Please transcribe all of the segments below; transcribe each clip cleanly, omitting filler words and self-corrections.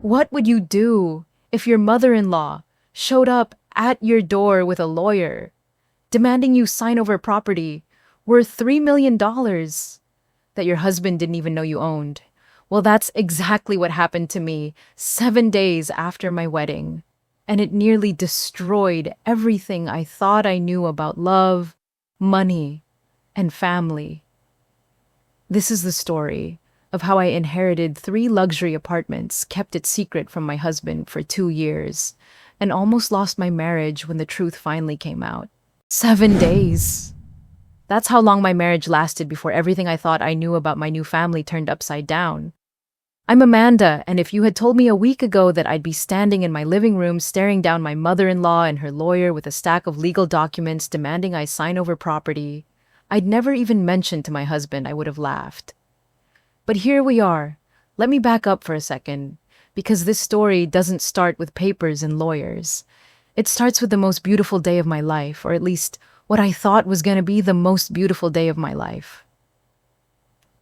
What would you do if your mother-in-law showed up at your door with a lawyer, demanding you sign over property worth $3 million that your husband didn't even know you owned? Well, that's exactly what happened to me 7 days after my wedding, and it nearly destroyed everything I thought I knew about love, money, and family. This is the story of how I inherited 3 luxury apartments, kept it secret from my husband for 2 years, and almost lost my marriage when the truth finally came out. 7 days. That's how long my marriage lasted before everything I thought I knew about my new family turned upside down. I'm Amanda, and if you had told me a week ago that I'd be standing in my living room staring down my mother-in-law and her lawyer with a stack of legal documents demanding I sign over property, I'd never even mentioned to my husband, I would have laughed. But here we are. Let me back up for a second, because this story doesn't start with papers and lawyers. It starts with the most beautiful day of my life, or at least what I thought was going to be the most beautiful day of my life.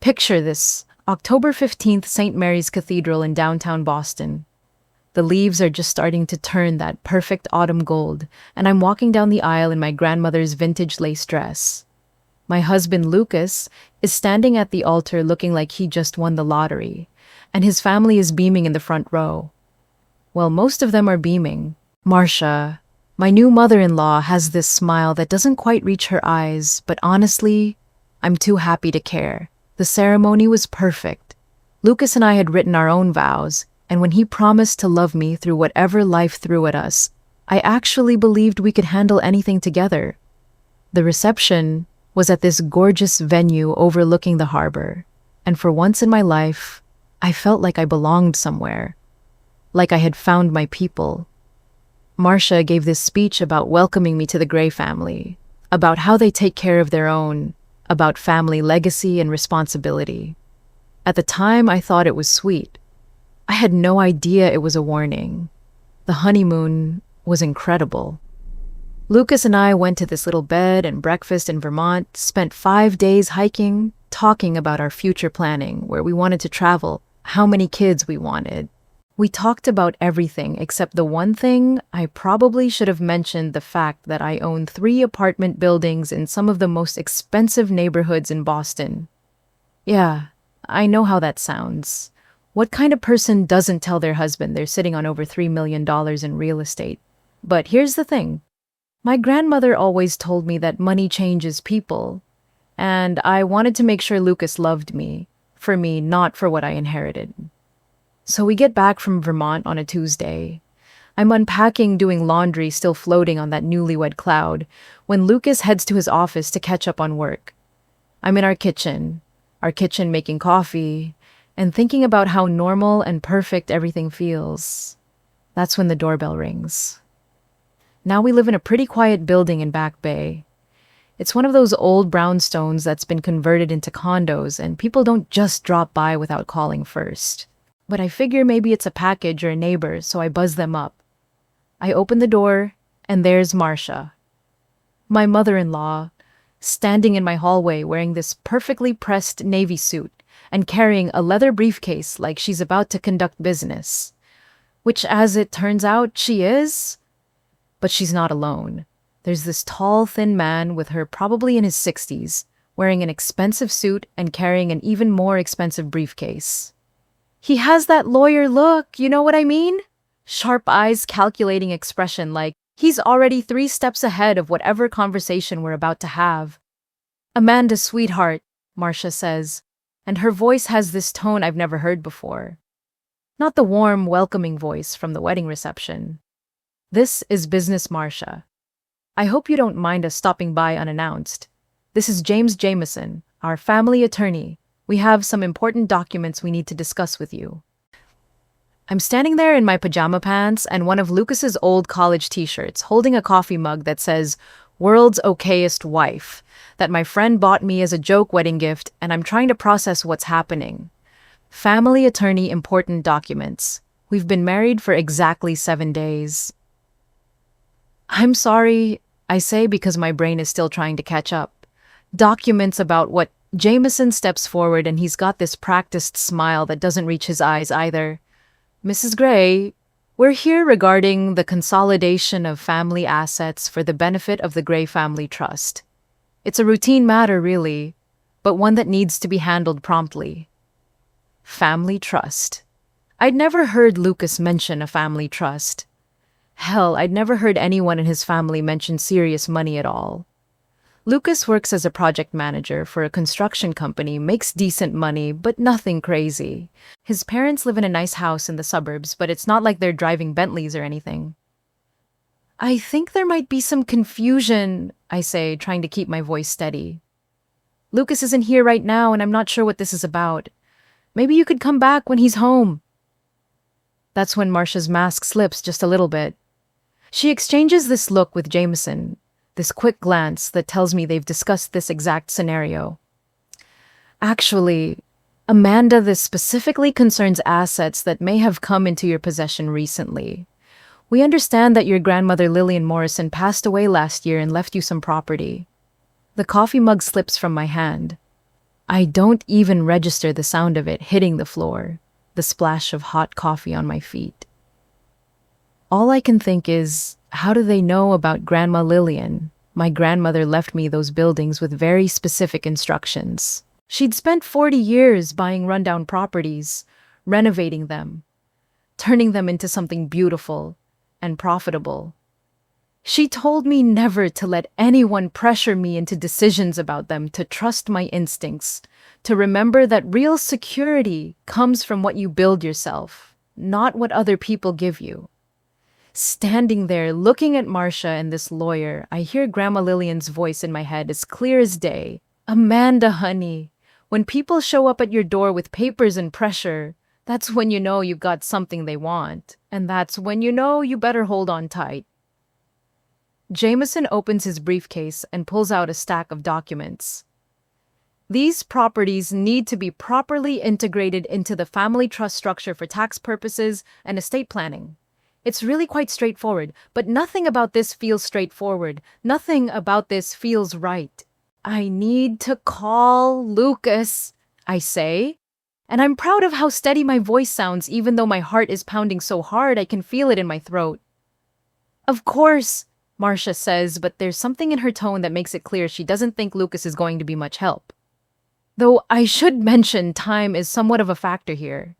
Picture this, October 15th, St. Mary's Cathedral in downtown Boston. The leaves are just starting to turn that perfect autumn gold, and I'm walking down the aisle in my grandmother's vintage lace dress. My husband, Lucas, is standing at the altar looking like he just won the lottery, and his family is beaming in the front row. Well, most of them are beaming. Marcia, my new mother-in-law, has this smile that doesn't quite reach her eyes, but honestly, I'm too happy to care. The ceremony was perfect. Lucas and I had written our own vows, and when he promised to love me through whatever life threw at us, I actually believed we could handle anything together. The reception was at this gorgeous venue overlooking the harbor, and for once in my life, I felt like I belonged somewhere, like I had found my people. Marcia gave this speech about welcoming me to the Gray family, about how they take care of their own, about family legacy and responsibility. At the time, I thought it was sweet. I had no idea it was a warning. The honeymoon was incredible. Lucas and I went to this little bed and breakfast in Vermont, spent 5 days hiking, talking about our future planning, where we wanted to travel, how many kids we wanted. We talked about everything except the one thing I probably should have mentioned: the fact that I own 3 apartment buildings in some of the most expensive neighborhoods in Boston. Yeah, I know how that sounds. What kind of person doesn't tell their husband they're sitting on over $3 million in real estate? But here's the thing. My grandmother always told me that money changes people, and I wanted to make sure Lucas loved me, for me, not for what I inherited. So we get back from Vermont on a Tuesday. I'm unpacking, doing laundry, still floating on that newlywed cloud, when Lucas heads to his office to catch up on work. I'm in our kitchen making coffee, and thinking about how normal and perfect everything feels. That's when the doorbell rings. Now we live in a pretty quiet building in Back Bay. It's one of those old brownstones that's been converted into condos, and people don't just drop by without calling first. But I figure maybe it's a package or a neighbor, so I buzz them up. I open the door, and there's Marcia, my mother-in-law, standing in my hallway wearing this perfectly pressed navy suit and carrying a leather briefcase like she's about to conduct business. Which, as it turns out, she is. But she's not alone. There's this tall, thin man with her, probably in his 60s, wearing an expensive suit and carrying an even more expensive briefcase. He has that lawyer look, you know what I mean? Sharp eyes, calculating expression, like he's already 3 steps ahead of whatever conversation we're about to have. "Amanda, sweetheart," Marcia says, and her voice has this tone I've never heard before. Not the warm, welcoming voice from the wedding reception. This is Business Marcia. I hope you don't mind us stopping by unannounced. This is James Jameson, our family attorney. We have some important documents we need to discuss with you. I'm standing there in my pajama pants and one of Lucas's old college t-shirts, holding a coffee mug that says, "World's Okayest Wife," that my friend bought me as a joke wedding gift, and I'm trying to process what's happening. Family attorney important documents. We've been married for exactly 7 days. "I'm sorry," I say because my brain is still trying to catch up. Documents about what? Jameson steps forward and he's got this practiced smile that doesn't reach his eyes either. Mrs. Gray, we're here regarding the consolidation of family assets for the benefit of the Gray Family Trust. It's a routine matter, really, but one that needs to be handled promptly. Family trust. I'd never heard Lucas mention a family trust. Hell, I'd never heard anyone in his family mention serious money at all. Lucas works as a project manager for a construction company, makes decent money, but nothing crazy. His parents live in a nice house in the suburbs, but it's not like they're driving Bentleys or anything. I think there might be some confusion, I say, trying to keep my voice steady. Lucas isn't here right now, and I'm not sure what this is about. Maybe you could come back when he's home. That's when Marcia's mask slips just a little bit. She exchanges this look with Jameson, this quick glance that tells me they've discussed this exact scenario. Actually, Amanda, this specifically concerns assets that may have come into your possession recently. We understand that your grandmother Lillian Morrison passed away last year and left you some property. The coffee mug slips from my hand. I don't even register the sound of it hitting the floor, the splash of hot coffee on my feet. All I can think is, how do they know about Grandma Lillian? My grandmother left me those buildings with very specific instructions. She'd spent 40 years buying rundown properties, renovating them, turning them into something beautiful and profitable. She told me never to let anyone pressure me into decisions about them, to trust my instincts, to remember that real security comes from what you build yourself, not what other people give you. Standing there, looking at Marcia and this lawyer, I hear Grandma Lillian's voice in my head as clear as day. Amanda, honey, when people show up at your door with papers and pressure, that's when you know you've got something they want. And that's when you know you better hold on tight. Jameson opens his briefcase and pulls out a stack of documents. These properties need to be properly integrated into the family trust structure for tax purposes and estate planning. It's really quite straightforward, but nothing about this feels straightforward. Nothing about this feels right. I need to call Lucas, I say, and I'm proud of how steady my voice sounds even though my heart is pounding so hard I can feel it in my throat. Of course, Marcia says, but there's something in her tone that makes it clear she doesn't think Lucas is going to be much help. Though I should mention time is somewhat of a factor here.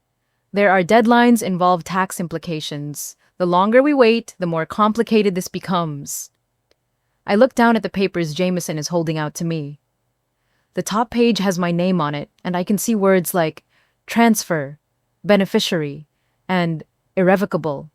There are deadlines, involved tax implications. The longer we wait, the more complicated this becomes. I look down at the papers Jameson is holding out to me. The top page has my name on it, and I can see words like transfer, beneficiary, and irrevocable.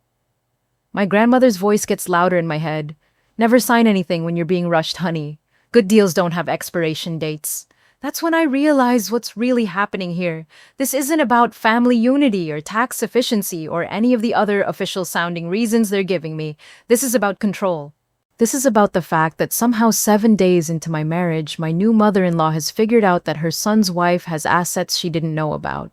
My grandmother's voice gets louder in my head. Never sign anything when you're being rushed, honey. Good deals don't have expiration dates. That's when I realize what's really happening here. This isn't about family unity or tax efficiency or any of the other official-sounding reasons they're giving me. This is about control. This is about the fact that somehow 7 days into my marriage, my new mother-in-law has figured out that her son's wife has assets she didn't know about.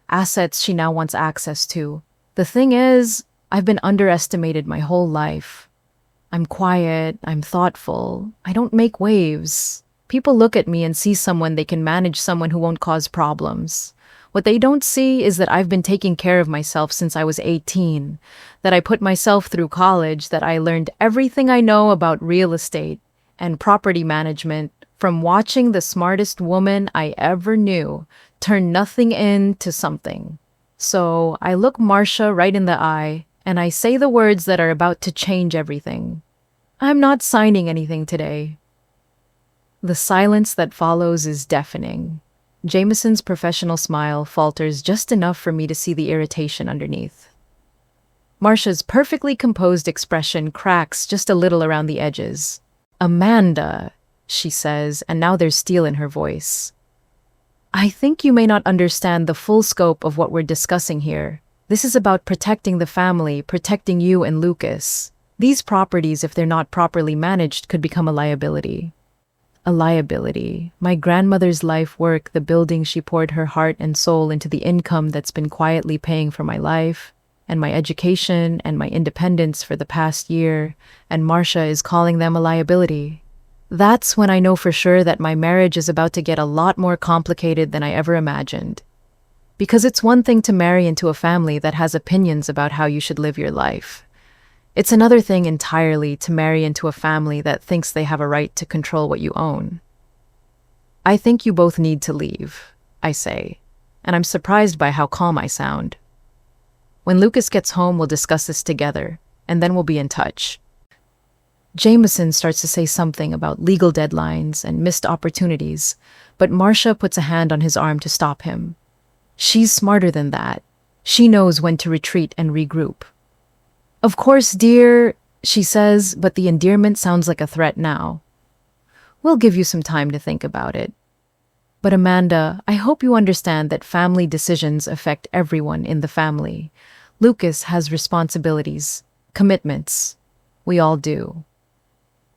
Assets she now wants access to. The thing is, I've been underestimated my whole life. I'm quiet, I'm thoughtful, I don't make waves. People look at me and see someone they can manage, someone who won't cause problems. What they don't see is that I've been taking care of myself since I was 18, that I put myself through college, that I learned everything I know about real estate and property management from watching the smartest woman I ever knew turn nothing into something. So I look Marcia right in the eye and I say the words that are about to change everything. I'm not signing anything today. The silence that follows is deafening. Jameson's professional smile falters just enough for me to see the irritation underneath. Marcia's perfectly composed expression cracks just a little around the edges. Amanda, she says, and now there's steel in her voice. I think you may not understand the full scope of what we're discussing here. This is about protecting the family, protecting you and Lucas. These properties, if they're not properly managed, could become a liability. A liability. My grandmother's life work, the building she poured her heart and soul into, the income that's been quietly paying for my life, and my education and my independence for the past year, and Marcia is calling them a liability. That's when I know for sure that my marriage is about to get a lot more complicated than I ever imagined. Because it's one thing to marry into a family that has opinions about how you should live your life. It's another thing entirely to marry into a family that thinks they have a right to control what you own. I think you both need to leave, I say, and I'm surprised by how calm I sound. When Lucas gets home, we'll discuss this together, and then we'll be in touch. Jameson starts to say something about legal deadlines and missed opportunities, but Marcia puts a hand on his arm to stop him. She's smarter than that. She knows when to retreat and regroup. Of course, dear, she says, but the endearment sounds like a threat now. We'll give you some time to think about it. But Amanda, I hope you understand that family decisions affect everyone in the family. Lucas has responsibilities, commitments. We all do.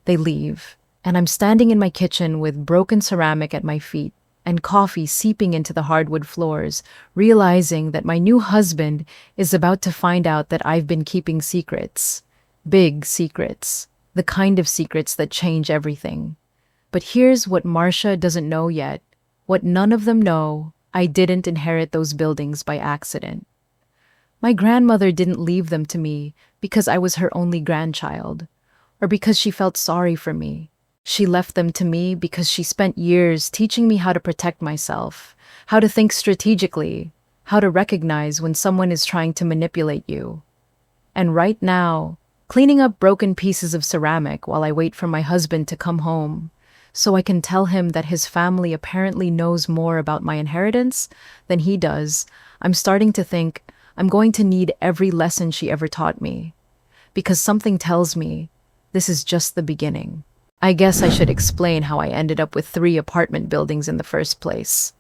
They leave, and I'm standing in my kitchen with broken ceramic at my feet and coffee seeping into the hardwood floors, realizing that my new husband is about to find out that I've been keeping secrets. Big secrets. The kind of secrets that change everything. But here's what Marcia doesn't know yet. What none of them know, I didn't inherit those buildings by accident. My grandmother didn't leave them to me because I was her only grandchild, or because she felt sorry for me. She left them to me because she spent years teaching me how to protect myself, how to think strategically, how to recognize when someone is trying to manipulate you. And right now, cleaning up broken pieces of ceramic while I wait for my husband to come home, so I can tell him that his family apparently knows more about my inheritance than he does, I'm starting to think I'm going to need every lesson she ever taught me. Because something tells me this is just the beginning. I guess I should explain how I ended up with 3 apartment buildings in the first place.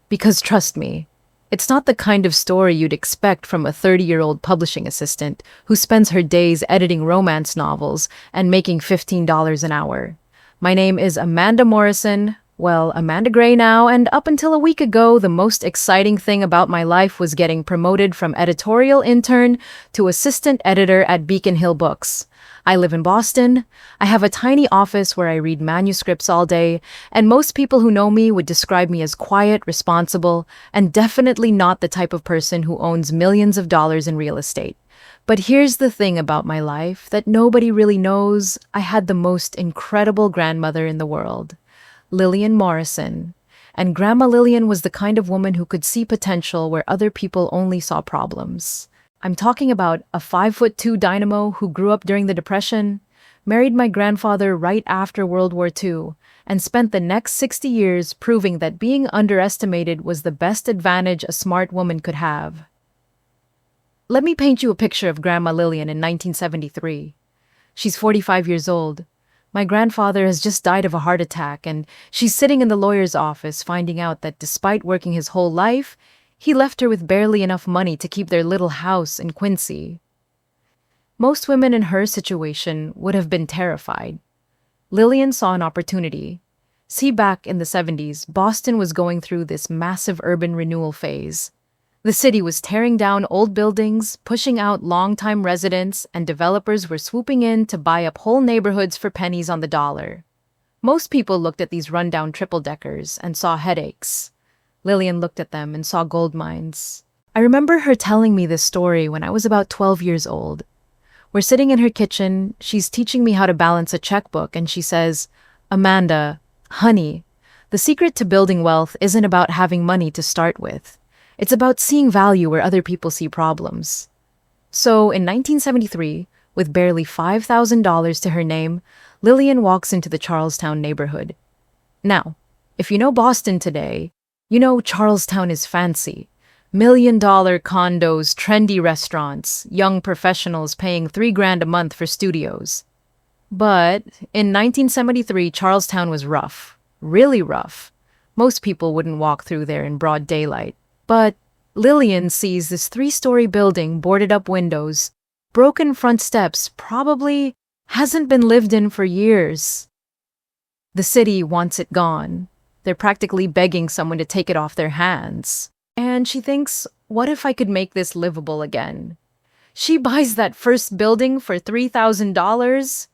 Because trust me, it's not the kind of story you'd expect from a 30-year-old publishing assistant who spends her days editing romance novels and making $15 an hour. My name is Amanda Morrison, well, Amanda Gray now, and up until a week ago, the most exciting thing about my life was getting promoted from editorial intern to assistant editor at Beacon Hill Books. I live in Boston. I have a tiny office where I read manuscripts all day, and most people who know me would describe me as quiet, responsible, and definitely not the type of person who owns millions of dollars in real estate. But here's the thing about my life that nobody really knows. I had the most incredible grandmother in the world, Lillian Morrison. And Grandma Lillian was the kind of woman who could see potential where other people only saw problems. I'm talking about a 5'2" dynamo who grew up during the Depression, married my grandfather right after World War II, and spent the next 60 years proving that being underestimated was the best advantage a smart woman could have. Let me paint you a picture of Grandma Lillian in 1973. She's 45 years old. My grandfather has just died of a heart attack, and she's sitting in the lawyer's office finding out that despite working his whole life, he left her with barely enough money to keep their little house in Quincy. Most women in her situation would have been terrified. Lillian saw an opportunity. See, back in the 70s, Boston was going through this massive urban renewal phase. The city was tearing down old buildings, pushing out longtime residents, and developers were swooping in to buy up whole neighborhoods for pennies on the dollar. Most people looked at these rundown triple-deckers and saw headaches. Lillian looked at them and saw gold mines. I remember her telling me this story when I was about 12 years old. We're sitting in her kitchen, she's teaching me how to balance a checkbook, and she says, "Amanda, honey, the secret to building wealth isn't about having money to start with. It's about seeing value where other people see problems." So, in 1973, with barely $5,000 to her name, Lillian walks into the Charlestown neighborhood. Now, if you know Boston today, you know Charlestown is fancy. $1 million condos, trendy restaurants, young professionals paying $3,000 a month for studios. But in 1973, Charlestown was rough. Really rough. Most people wouldn't walk through there in broad daylight. But Lillian sees this 3-story building, boarded up windows, broken front steps, probably hasn't been lived in for years. The city wants it gone. They're practically begging someone to take it off their hands. And she thinks, what if I could make this livable again? She buys that first building for $3,000.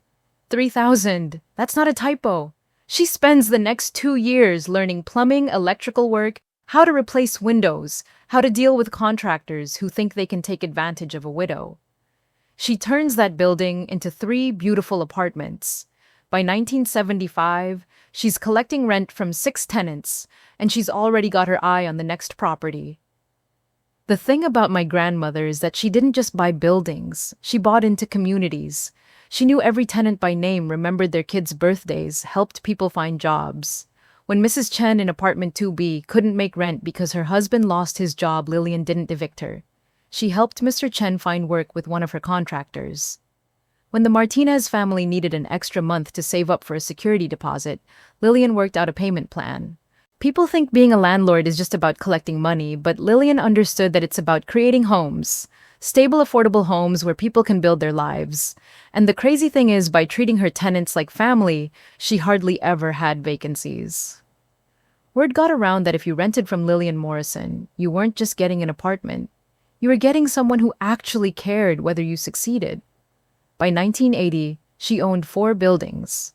$3,000. That's not a typo. She spends the next 2 years learning plumbing, electrical work, How to replace windows, how to deal with contractors who think they can take advantage of a widow. She turns that building into three beautiful apartments. By 1975, she's collecting rent from six tenants, and she's already got her eye on the next property. The thing about my grandmother is that she didn't just buy buildings, she bought into communities. She knew every tenant by name, remembered their kids' birthdays, helped people find jobs. When Mrs. Chen in apartment 2B couldn't make rent because her husband lost his job, Lillian didn't evict her. She helped Mr. Chen find work with one of her contractors. When the Martinez family needed an extra month to save up for a security deposit, Lillian worked out a payment plan. People think being a landlord is just about collecting money, but Lillian understood that it's about creating homes. Stable, affordable homes where people can build their lives. And the crazy thing is, by treating her tenants like family, she hardly ever had vacancies. Word got around that if you rented from Lillian Morrison, you weren't just getting an apartment. You were getting someone who actually cared whether you succeeded. By 1980, she owned 4 buildings.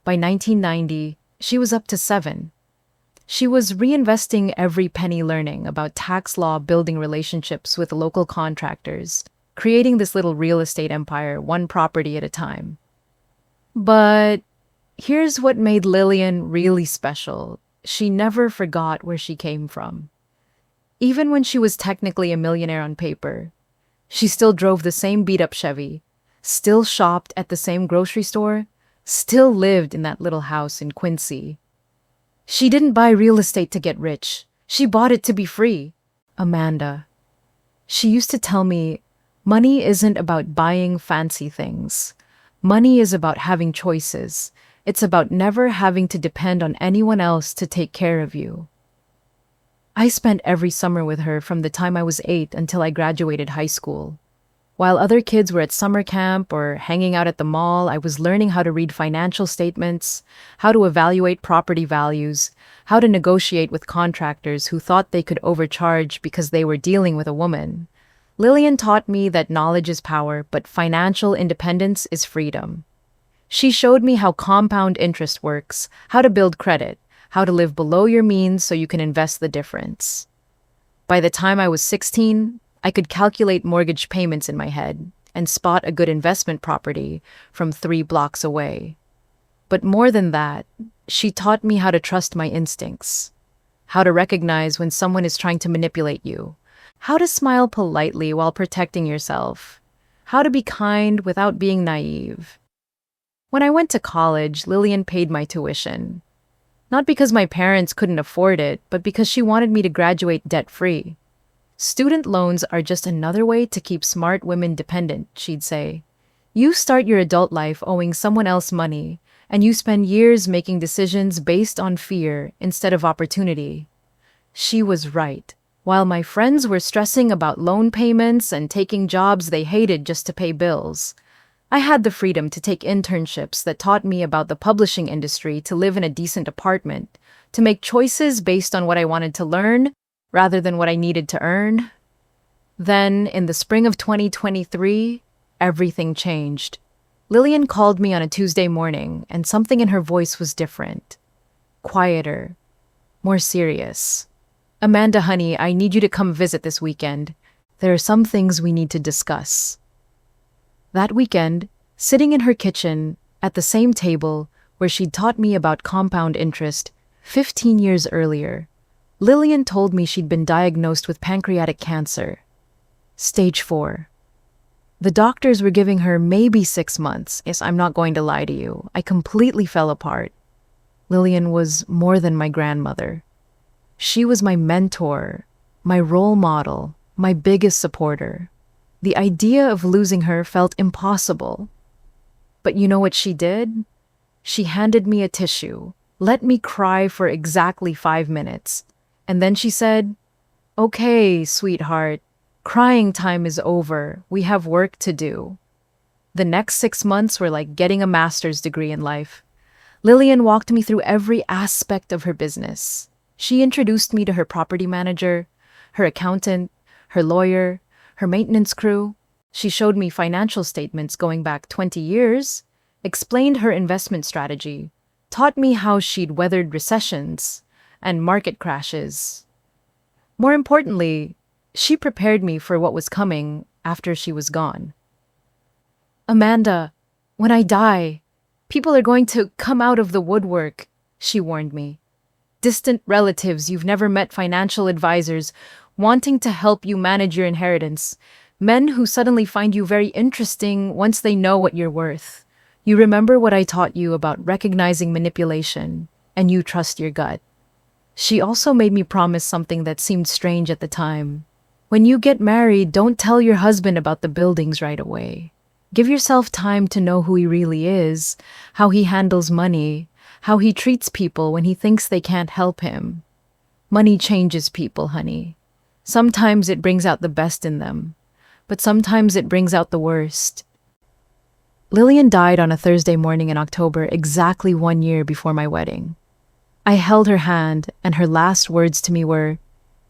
By 1990, she was up to 7. She was reinvesting every penny, learning about tax law, building relationships with local contractors, creating this little real estate empire, one property at a time. But here's what made Lillian really special. She never forgot where she came from. Even when she was technically a millionaire on paper, she still drove the same beat-up Chevy, still shopped at the same grocery store, still lived in that little house in Quincy. She didn't buy real estate to get rich. She bought it to be free. Amanda. She used to tell me, money isn't about buying fancy things. Money is about having choices. It's about never having to depend on anyone else to take care of you. I spent every summer with her from the time I was 8 until I graduated high school. While other kids were at summer camp or hanging out at the mall, I was learning how to read financial statements, how to evaluate property values, how to negotiate with contractors who thought they could overcharge because they were dealing with a woman. Lillian taught me that knowledge is power, but financial independence is freedom. She showed me how compound interest works, how to build credit, how to live below your means so you can invest the difference. By the time I was 16, I could calculate mortgage payments in my head and spot a good investment property from 3 blocks away. But more than that, she taught me how to trust my instincts, how to recognize when someone is trying to manipulate you, how to smile politely while protecting yourself, how to be kind without being naive. When I went to college, Lillian paid my tuition. Not because my parents couldn't afford it, but because she wanted me to graduate debt-free. Student loans are just another way to keep smart women dependent, she'd say. You start your adult life owing someone else money, and you spend years making decisions based on fear instead of opportunity. She was right. While my friends were stressing about loan payments and taking jobs they hated just to pay bills, I had the freedom to take internships that taught me about the publishing industry, to live in a decent apartment, to make choices based on what I wanted to learn rather than what I needed to earn. Then, in the spring of 2023, everything changed. Lillian called me on a Tuesday morning, and something in her voice was different. Quieter. More serious. Amanda, honey, I need you to come visit this weekend. There are some things we need to discuss. That weekend, sitting in her kitchen, at the same table where she'd taught me about compound interest 15 years earlier, Lillian told me she'd been diagnosed with pancreatic cancer. Stage 4. The doctors were giving her maybe 6 months. Yes, I'm not going to lie to you. I completely fell apart. Lillian was more than my grandmother. She was my mentor, my role model, my biggest supporter. The idea of losing her felt impossible. But you know what she did? She handed me a tissue, let me cry for exactly 5 minutes, and then she said, "Okay, sweetheart, crying time is over. We have work to do." The next 6 months were like getting a master's degree in life. Lillian walked me through every aspect of her business. She introduced me to her property manager, her accountant, her lawyer, her maintenance crew. She showed me financial statements going back 20 years, explained her investment strategy, taught me how she'd weathered recessions and market crashes. More importantly, she prepared me for what was coming after she was gone. Amanda, when I die, people are going to come out of the woodwork, she warned me. Distant relatives you've never met, financial advisors wanting to help you manage your inheritance, men who suddenly find you very interesting once they know what you're worth. You remember what I taught you about recognizing manipulation, and you trust your gut. She also made me promise something that seemed strange at the time. When you get married, don't tell your husband about the buildings right away. Give yourself time to know who he really is, how he handles money, how he treats people when he thinks they can't help him. Money changes people, honey. Sometimes it brings out the best in them, but sometimes it brings out the worst. Lillian died on a Thursday morning in October, exactly 1 year before my wedding. I held her hand, and her last words to me were,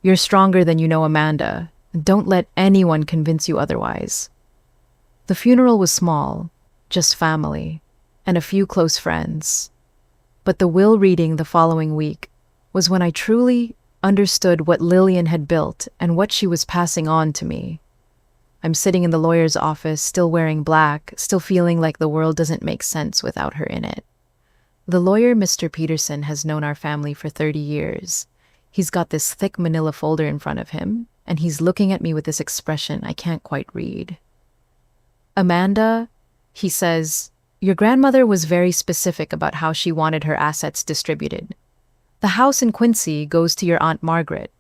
"You're stronger than you know, Amanda. Don't let anyone convince you otherwise." The funeral was small, just family, and a few close friends. But the will reading the following week was when I truly understood what Lillian had built and what she was passing on to me. I'm sitting in the lawyer's office, still wearing black, still feeling like the world doesn't make sense without her in it. The lawyer, Mr. Peterson, has known our family for 30 years. He's got this thick manila folder in front of him, and he's looking at me with this expression I can't quite read. "Amanda," he says, "your grandmother was very specific about how she wanted her assets distributed. The house in Quincy goes to your Aunt Margaret.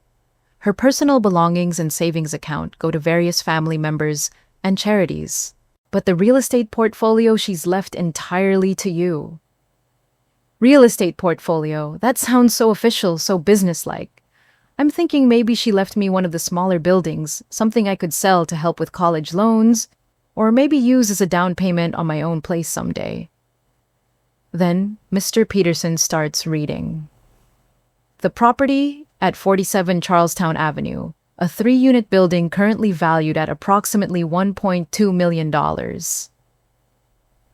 Her personal belongings and savings account go to various family members and charities. But the real estate portfolio she's left entirely to you." Real estate portfolio, that sounds so official, so businesslike. I'm thinking maybe she left me one of the smaller buildings, something I could sell to help with college loans, or maybe use as a down payment on my own place someday. Then Mr. Peterson starts reading. "The property at 47 Charlestown Avenue, a 3-unit building currently valued at approximately $1.2 million.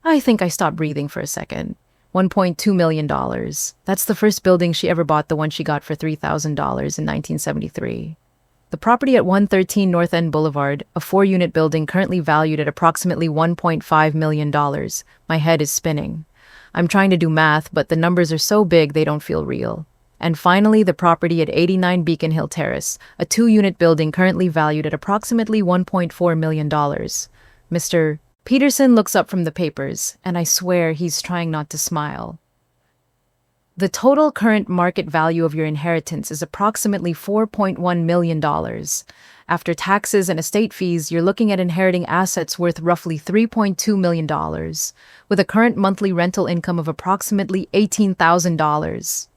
I think I stopped breathing for a second. $1.2 million. That's the first building she ever bought, the one she got for $3,000 in 1973. The property at 113 North End Boulevard, a 4-unit building currently valued at approximately $1.5 million. My head is spinning. I'm trying to do math, but the numbers are so big they don't feel real. And finally, the property at 89 Beacon Hill Terrace, a 2-unit building currently valued at approximately $1.4 million. Mr. Peterson looks up from the papers, and I swear he's trying not to smile. The total current market value of your inheritance is approximately $4.1 million. After taxes and estate fees, you're looking at inheriting assets worth roughly $3.2 million, with a current monthly rental income of approximately $18,000.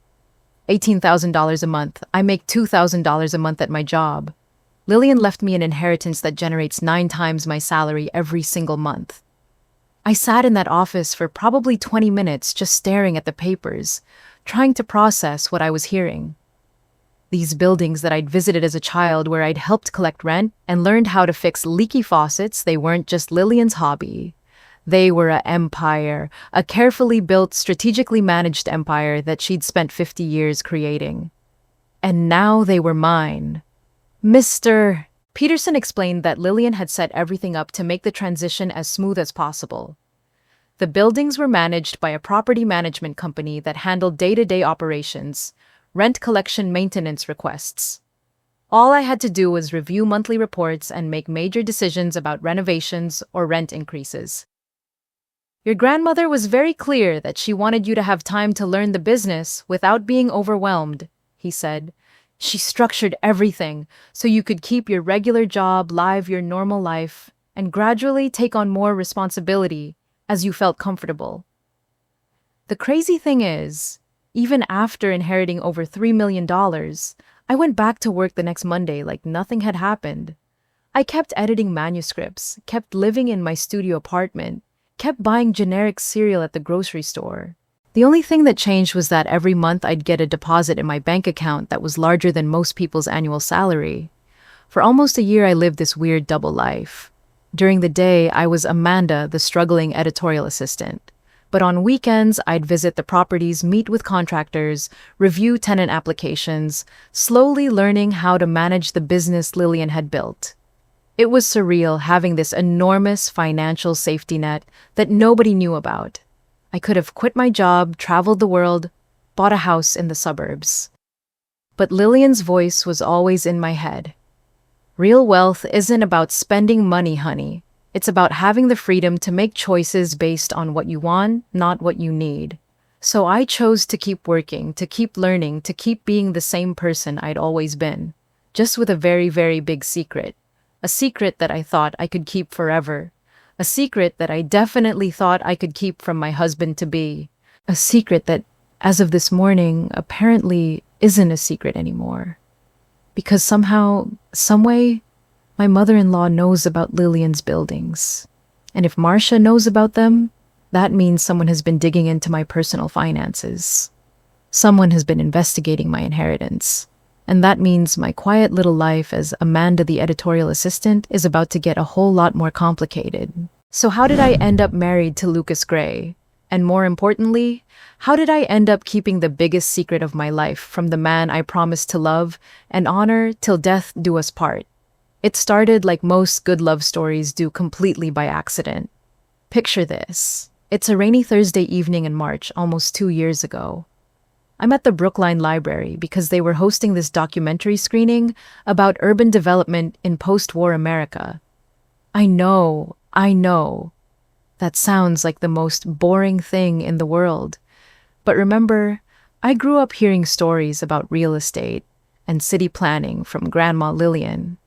$18,000 a month. I make $2,000 a month at my job. Lillian left me an inheritance that generates 9 times my salary every single month. I sat in that office for probably 20 minutes just staring at the papers, trying to process what I was hearing. These buildings that I'd visited as a child, where I'd helped collect rent and learned how to fix leaky faucets, they weren't just Lillian's hobby. They were an empire, a carefully built, strategically managed empire that she'd spent 50 years creating. And now they were mine. Mr. Peterson explained that Lillian had set everything up to make the transition as smooth as possible. The buildings were managed by a property management company that handled day-to-day operations, rent collection, maintenance requests. All I had to do was review monthly reports and make major decisions about renovations or rent increases. Your grandmother was very clear that she wanted you to have time to learn the business without being overwhelmed, he said. She structured everything so you could keep your regular job, live your normal life, and gradually take on more responsibility as you felt comfortable. The crazy thing is, even after inheriting over $3 million, I went back to work the next Monday like nothing had happened. I kept editing manuscripts, kept living in my studio apartment, kept buying generic cereal at the grocery store. The only thing that changed was that every month I'd get a deposit in my bank account that was larger than most people's annual salary. For almost a year, I lived this weird double life. During the day, I was Amanda, the struggling editorial assistant. But on weekends, I'd visit the properties, meet with contractors, review tenant applications, slowly learning how to manage the business Lillian had built. It was surreal having this enormous financial safety net that nobody knew about. I could have quit my job, traveled the world, bought a house in the suburbs. But Lillian's voice was always in my head. Real wealth isn't about spending money, honey. It's about having the freedom to make choices based on what you want, not what you need. So I chose to keep working, to keep learning, to keep being the same person I'd always been. Just with a very, very big secret. A secret that I thought I could keep forever. A secret that I definitely thought I could keep from my husband-to-be. A secret that, as of this morning, apparently isn't a secret anymore. Because somehow, someway, my mother-in-law knows about Lillian's buildings. And if Marcia knows about them, that means someone has been digging into my personal finances. Someone has been investigating my inheritance. And that means my quiet little life as Amanda the editorial assistant is about to get a whole lot more complicated. So how did I end up married to Lucas Gray? And more importantly, how did I end up keeping the biggest secret of my life from the man I promised to love and honor till death do us part? It started like most good love stories do, completely by accident. Picture this. It's a rainy Thursday evening in March, almost 2 years ago. I'm at the Brookline Library because they were hosting this documentary screening about urban development in post-war America. I know. That sounds like the most boring thing in the world. But remember, I grew up hearing stories about real estate and city planning from Grandma Lillian.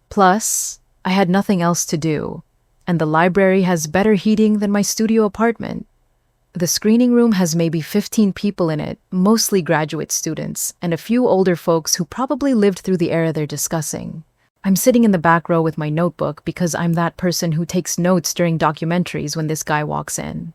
Plus, I had nothing else to do, and the library has better heating than my studio apartment. The screening room has maybe 15 people in it, mostly graduate students, and a few older folks who probably lived through the era they're discussing. I'm sitting in the back row with my notebook because I'm that person who takes notes during documentaries when this guy walks in.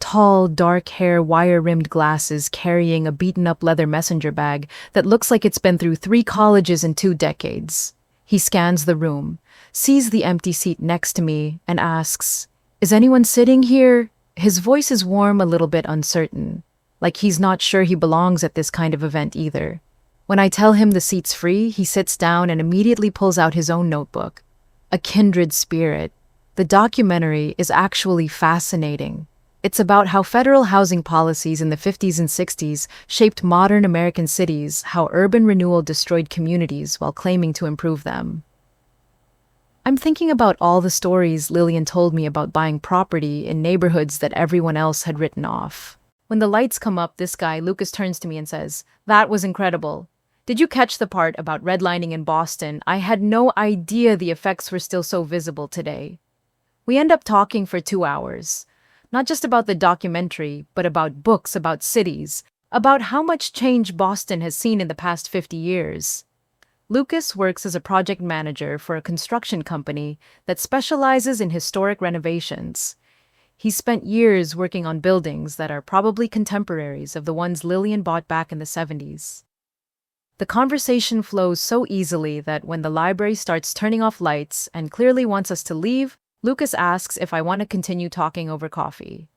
Tall, dark hair, wire-rimmed glasses, carrying a beaten-up leather messenger bag that looks like it's been through 3 colleges in 2 decades. He scans the room, sees the empty seat next to me, and asks, "Is anyone sitting here?" His voice is warm, a little bit uncertain, like he's not sure he belongs at this kind of event either. When I tell him the seat's free, he sits down and immediately pulls out his own notebook. A kindred spirit. The documentary is actually fascinating. It's about how federal housing policies in the 50s and 60s shaped modern American cities, how urban renewal destroyed communities while claiming to improve them. I'm thinking about all the stories Lillian told me about buying property in neighborhoods that everyone else had written off. When the lights come up, this guy, Lucas, turns to me and says, "That was incredible. Did you catch the part about redlining in Boston? I had no idea the effects were still so visible today." We end up talking for 2 hours. Not just about the documentary, but about books, about cities, about how much change Boston has seen in the past 50 years. Lucas works as a project manager for a construction company that specializes in historic renovations. He's spent years working on buildings that are probably contemporaries of the ones Lillian bought back in the 70s. The conversation flows so easily that when the library starts turning off lights and clearly wants us to leave, Lucas asks if I want to continue talking over coffee.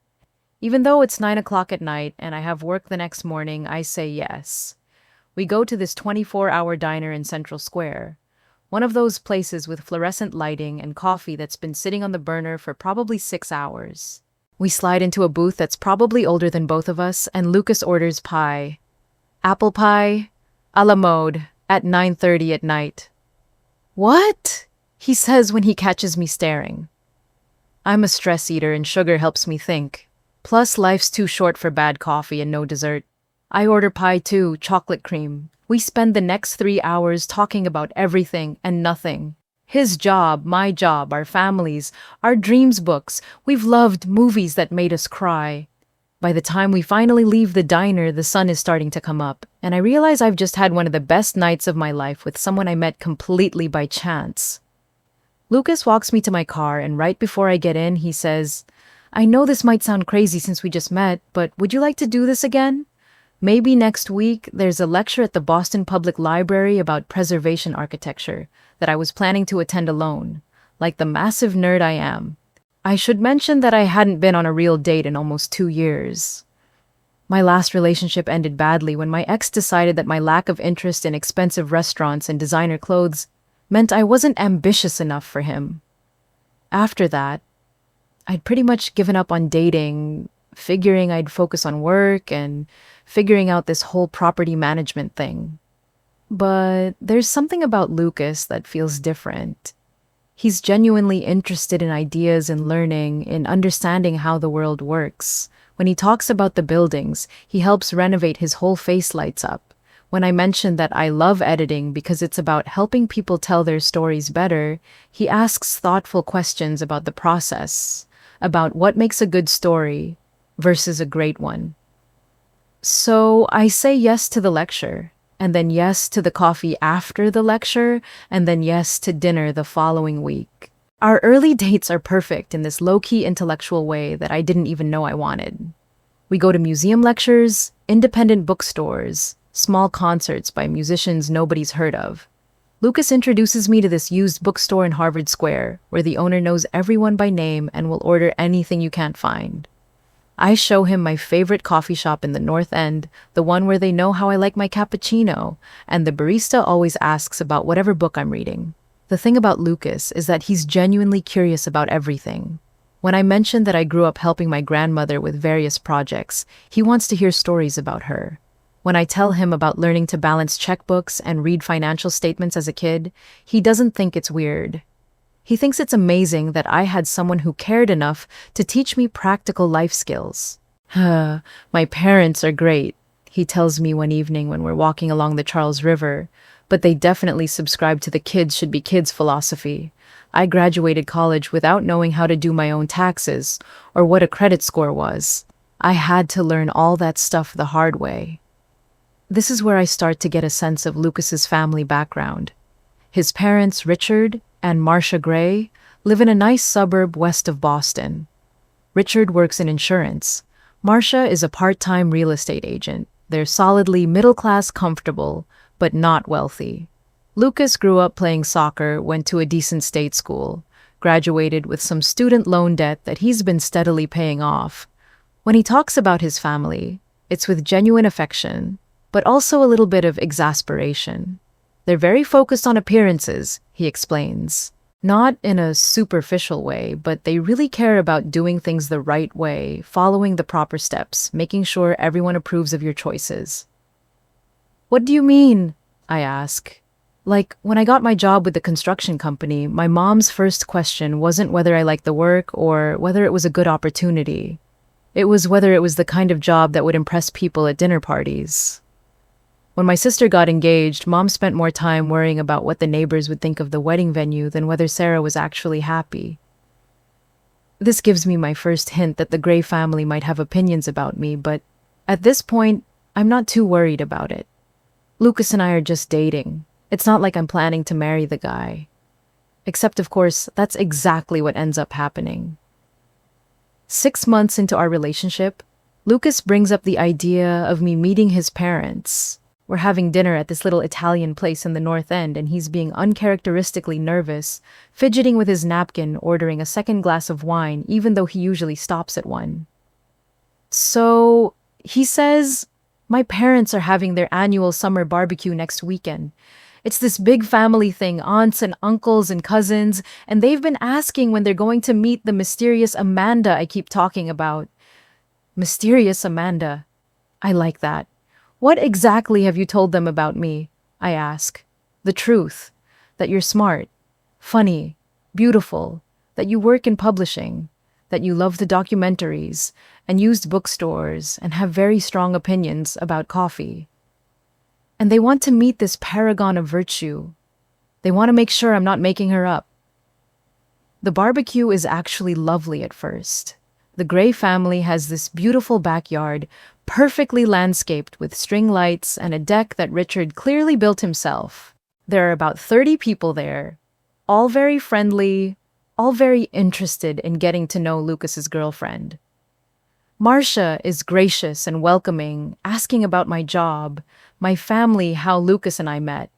Even though it's 9 o'clock at night and I have work the next morning, I say yes. We go to this 24-hour diner in Central Square, one of those places with fluorescent lighting and coffee that's been sitting on the burner for probably 6 hours. We slide into a booth that's probably older than both of us, and Lucas orders pie. Apple pie, a la mode, at 9:30 at night. "What?" he says when he catches me staring. I'm a stress eater and sugar helps me think. Plus, life's too short for bad coffee and no dessert. I order pie too, chocolate cream. We spend the next 3 hours talking about everything and nothing. His job, my job, our families, our dreams books. We've loved movies that made us cry. By the time we finally leave the diner, the sun is starting to come up, and I realize I've just had one of the best nights of my life with someone I met completely by chance. Lucas walks me to my car, and right before I get in, he says, "I know this might sound crazy since we just met, but would you like to do this again? Maybe next week there's a lecture at the Boston Public Library about preservation architecture that I was planning to attend alone, like the massive nerd I am." I should mention that I hadn't been on a real date in almost 2 years. My last relationship ended badly when my ex decided that my lack of interest in expensive restaurants and designer clothes meant I wasn't ambitious enough for him. After that, I'd pretty much given up on dating, figuring I'd focus on work and figuring out this whole property management thing. But there's something about Lucas that feels different. He's genuinely interested in ideas and learning, in understanding how the world works. When he talks about the buildings, he helps renovate, his whole face lights up. When I mention that I love editing because it's about helping people tell their stories better, he asks thoughtful questions about the process, about what makes a good story versus a great one. So I say yes to the lecture, and then yes to the coffee after the lecture, and then yes to dinner the following week. Our early dates are perfect in this low-key intellectual way that I didn't even know I wanted. We go to museum lectures, independent bookstores, small concerts by musicians nobody's heard of. Lucas introduces me to this used bookstore in Harvard Square, where the owner knows everyone by name and will order anything you can't find. I show him my favorite coffee shop in the North End, the one where they know how I like my cappuccino, and the barista always asks about whatever book I'm reading. The thing about Lucas is that he's genuinely curious about everything. When I mention that I grew up helping my grandmother with various projects, he wants to hear stories about her. When I tell him about learning to balance checkbooks and read financial statements as a kid, he doesn't think it's weird. He thinks it's amazing that I had someone who cared enough to teach me practical life skills. My parents are great, he tells me one evening when we're walking along the Charles River, but they definitely subscribe to the kids should be kids philosophy. I graduated college without knowing how to do my own taxes or what a credit score was. I had to learn all that stuff the hard way. This is where I start to get a sense of Lucas's family background. His parents, Richard and Marcia Gray, live in a nice suburb west of Boston. Richard works in insurance. Marcia is a part-time real estate agent. They're solidly middle-class, comfortable, but not wealthy. Lucas grew up playing soccer, went to a decent state school, graduated with some student loan debt that he's been steadily paying off. When he talks about his family, it's with genuine affection, but also a little bit of exasperation. They're very focused on appearances, he explains. Not in a superficial way, but they really care about doing things the right way, following the proper steps, making sure everyone approves of your choices. What do you mean? I ask. Like, when I got my job with the construction company, my mom's first question wasn't whether I liked the work or whether it was a good opportunity. It was whether it was the kind of job that would impress people at dinner parties. When my sister got engaged, Mom spent more time worrying about what the neighbors would think of the wedding venue than whether Sarah was actually happy. This gives me my first hint that the Gray family might have opinions about me, but at this point, I'm not too worried about it. Lucas and I are just dating. It's not like I'm planning to marry the guy. Except, of course, that's exactly what ends up happening. 6 months into our relationship, Lucas brings up the idea of me meeting his parents. We're having dinner at this little Italian place in the North End, and he's being uncharacteristically nervous, fidgeting with his napkin, ordering a second glass of wine, even though he usually stops at one. So, he says, my parents are having their annual summer barbecue next weekend. It's this big family thing, aunts and uncles and cousins, and they've been asking when they're going to meet the mysterious Amanda I keep talking about. Mysterious Amanda. I like that. What exactly have you told them about me? I ask. The truth. That you're smart, funny, beautiful, that you work in publishing, that you love the documentaries and used bookstores and have very strong opinions about coffee. And they want to meet this paragon of virtue. They want to make sure I'm not making her up. The barbecue is actually lovely at first. The Gray family has this beautiful backyard, perfectly landscaped with string lights and a deck that Richard clearly built himself. There are about 30 people there, all very friendly, all very interested in getting to know Lucas's girlfriend. Marcia is gracious and welcoming, asking about my job, my family, how Lucas and I met.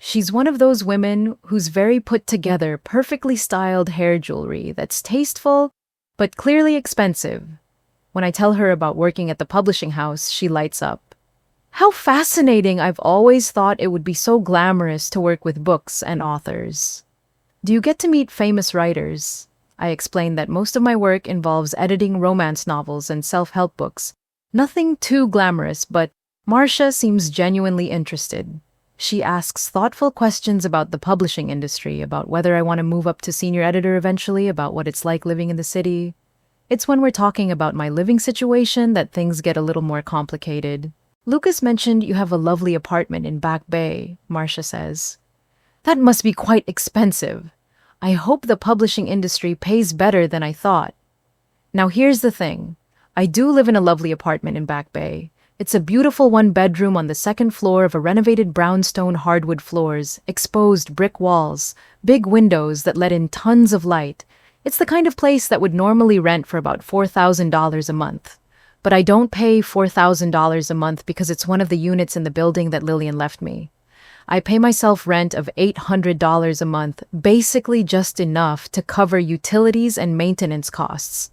She's one of those women who's very put together, perfectly styled hair jewelry that's tasteful, but clearly expensive. When I tell her about working at the publishing house, she lights up. How fascinating! I've always thought it would be so glamorous to work with books and authors. Do you get to meet famous writers? I explain that most of my work involves editing romance novels and self-help books. Nothing too glamorous, but Marcia seems genuinely interested. She asks thoughtful questions about the publishing industry, about whether I want to move up to senior editor eventually, about what it's like living in the city. It's when we're talking about my living situation that things get a little more complicated. Lucas mentioned you have a lovely apartment in Back Bay, Marcia says. That must be quite expensive. I hope the publishing industry pays better than I thought. Now here's the thing. I do live in a lovely apartment in Back Bay. It's a beautiful one-bedroom on the second floor of a renovated brownstone hardwood floors, exposed brick walls, big windows that let in tons of light. It's the kind of place that would normally rent for about $4,000 a month. But I don't pay $4,000 a month because it's one of the units in the building that Lillian left me. I pay myself rent of $800 a month, basically just enough to cover utilities and maintenance costs.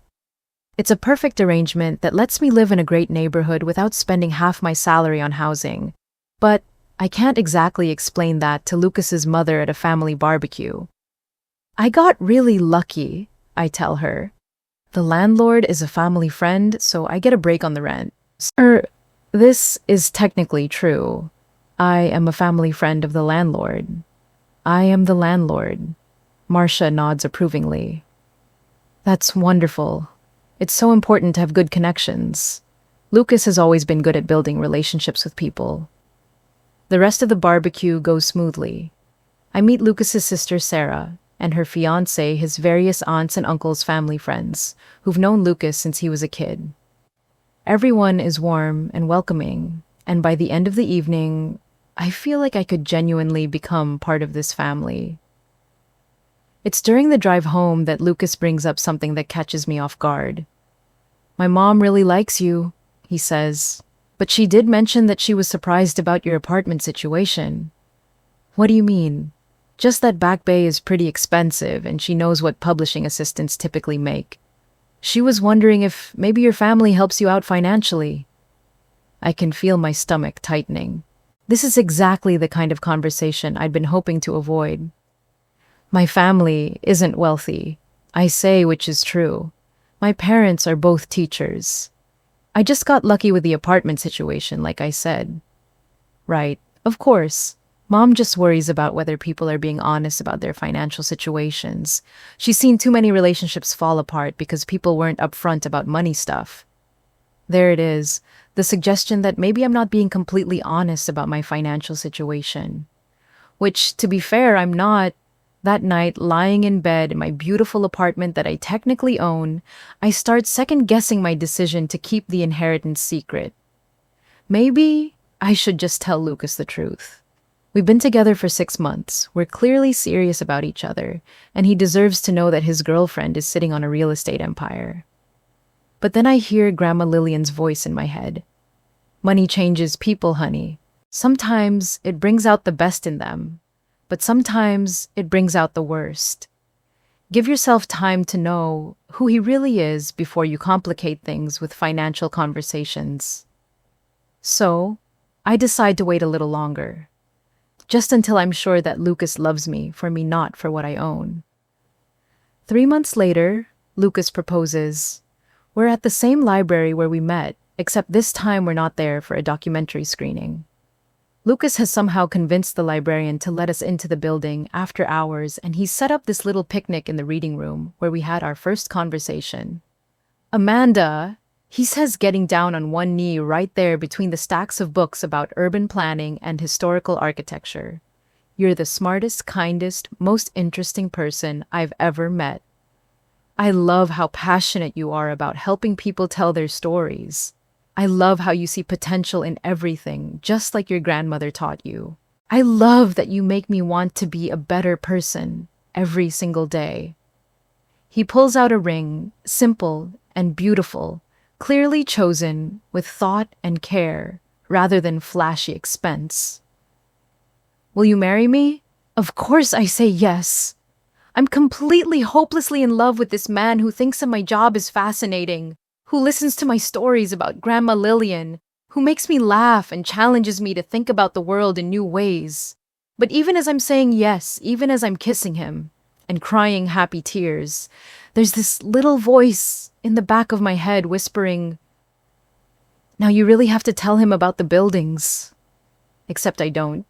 It's a perfect arrangement that lets me live in a great neighborhood without spending half my salary on housing. But I can't exactly explain that to Lucas's mother at a family barbecue. I got really lucky, I tell her. The landlord is a family friend, so I get a break on the rent. This is technically true. I am a family friend of the landlord. I am the landlord. Marcia nods approvingly. That's wonderful. It's so important to have good connections. Lucas has always been good at building relationships with people. The rest of the barbecue goes smoothly. I meet Lucas's sister Sarah and her fiancé, his various aunts and uncles' family friends, who've known Lucas since he was a kid. Everyone is warm and welcoming, and by the end of the evening, I feel like I could genuinely become part of this family. It's during the drive home that Lucas brings up something that catches me off guard. My mom really likes you, he says, but she did mention that she was surprised about your apartment situation. What do you mean? Just that Back Bay is pretty expensive and she knows what publishing assistants typically make. She was wondering if maybe your family helps you out financially. I can feel my stomach tightening. This is exactly the kind of conversation I'd been hoping to avoid. My family isn't wealthy. I say which is true. My parents are both teachers. I just got lucky with the apartment situation, like I said. Right, of course. Mom just worries about whether people are being honest about their financial situations. She's seen too many relationships fall apart because people weren't upfront about money stuff. There it is, the suggestion that maybe I'm not being completely honest about my financial situation. Which, to be fair, I'm not. That night, lying in bed in my beautiful apartment that I technically own, I start second-guessing my decision to keep the inheritance secret. Maybe I should just tell Lucas the truth. We've been together for 6 months. We're clearly serious about each other, and he deserves to know that his girlfriend is sitting on a real estate empire. But then I hear Grandma Lillian's voice in my head. Money changes people, honey. Sometimes it brings out the best in them, but sometimes it brings out the worst. Give yourself time to know who he really is before you complicate things with financial conversations. So, I decide to wait a little longer. Just until I'm sure that Lucas loves me for me not for what I own. 3 months later, Lucas proposes. We're at the same library where we met, except this time we're not there for a documentary screening. Lucas has somehow convinced the librarian to let us into the building after hours, and he's set up this little picnic in the reading room where we had our first conversation. Amanda, he says, getting down on one knee right there between the stacks of books about urban planning and historical architecture. You're the smartest, kindest, most interesting person I've ever met. I love how passionate you are about helping people tell their stories. I love how you see potential in everything, just like your grandmother taught you. I love that you make me want to be a better person every single day. He pulls out a ring, simple and beautiful, clearly chosen with thought and care rather than flashy expense. Will you marry me? Of course I say yes. I'm completely hopelessly in love with this man who thinks that my job is fascinating, who listens to my stories about Grandma Lillian, who makes me laugh and challenges me to think about the world in new ways. But even as I'm saying yes, even as I'm kissing him and crying happy tears, there's this little voice in the back of my head whispering, "Now you really have to tell him about the buildings." Except I don't.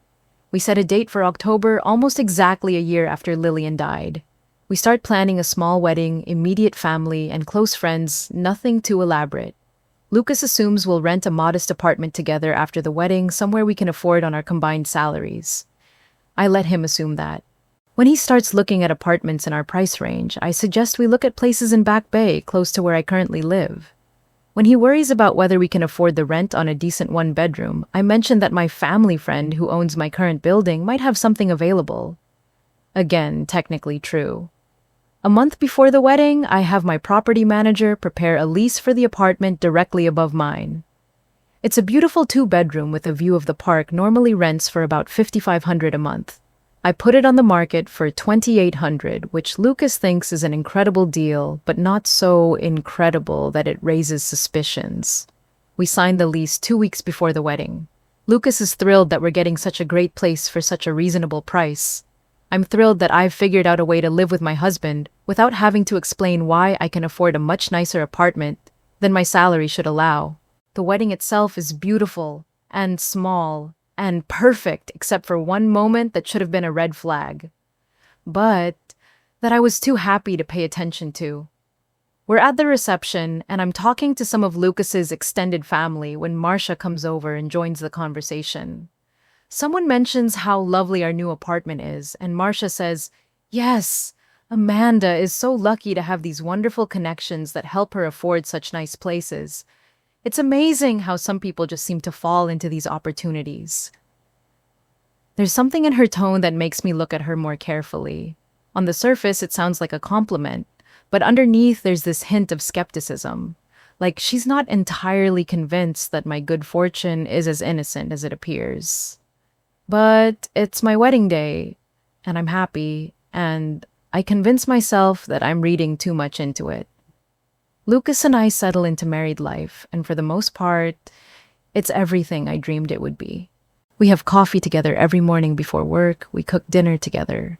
We set a date for October, almost exactly a year after Lillian died. We start planning a small wedding, immediate family, and close friends, nothing too elaborate. Lucas assumes we'll rent a modest apartment together after the wedding, somewhere we can afford on our combined salaries. I let him assume that. When he starts looking at apartments in our price range, I suggest we look at places in Back Bay, close to where I currently live. When he worries about whether we can afford the rent on a decent one-bedroom, I mention that my family friend who owns my current building might have something available. Again, technically true. A month before the wedding, I have my property manager prepare a lease for the apartment directly above mine. It's a beautiful two-bedroom with a view of the park, normally rents for about $5,500 a month. I put it on the market for $2,800, which Lucas thinks is an incredible deal, but not so incredible that it raises suspicions. We signed the lease 2 weeks before the wedding. Lucas is thrilled that we're getting such a great place for such a reasonable price. I'm thrilled that I've figured out a way to live with my husband without having to explain why I can afford a much nicer apartment than my salary should allow. The wedding itself is beautiful and small and perfect, except for one moment that should have been a red flag. But that I was too happy to pay attention to. We're at the reception, and I'm talking to some of Lucas's extended family when Marcia comes over and joins the conversation. Someone mentions how lovely our new apartment is, and Marcia says, "Yes, Amanda is so lucky to have these wonderful connections that help her afford such nice places. It's amazing how some people just seem to fall into these opportunities." There's something in her tone that makes me look at her more carefully. On the surface, it sounds like a compliment, but underneath there's this hint of skepticism. Like she's not entirely convinced that my good fortune is as innocent as it appears. But it's my wedding day, and I'm happy, and I convince myself that I'm reading too much into it. Lucas and I settle into married life, and for the most part, it's everything I dreamed it would be. We have coffee together every morning before work, we cook dinner together.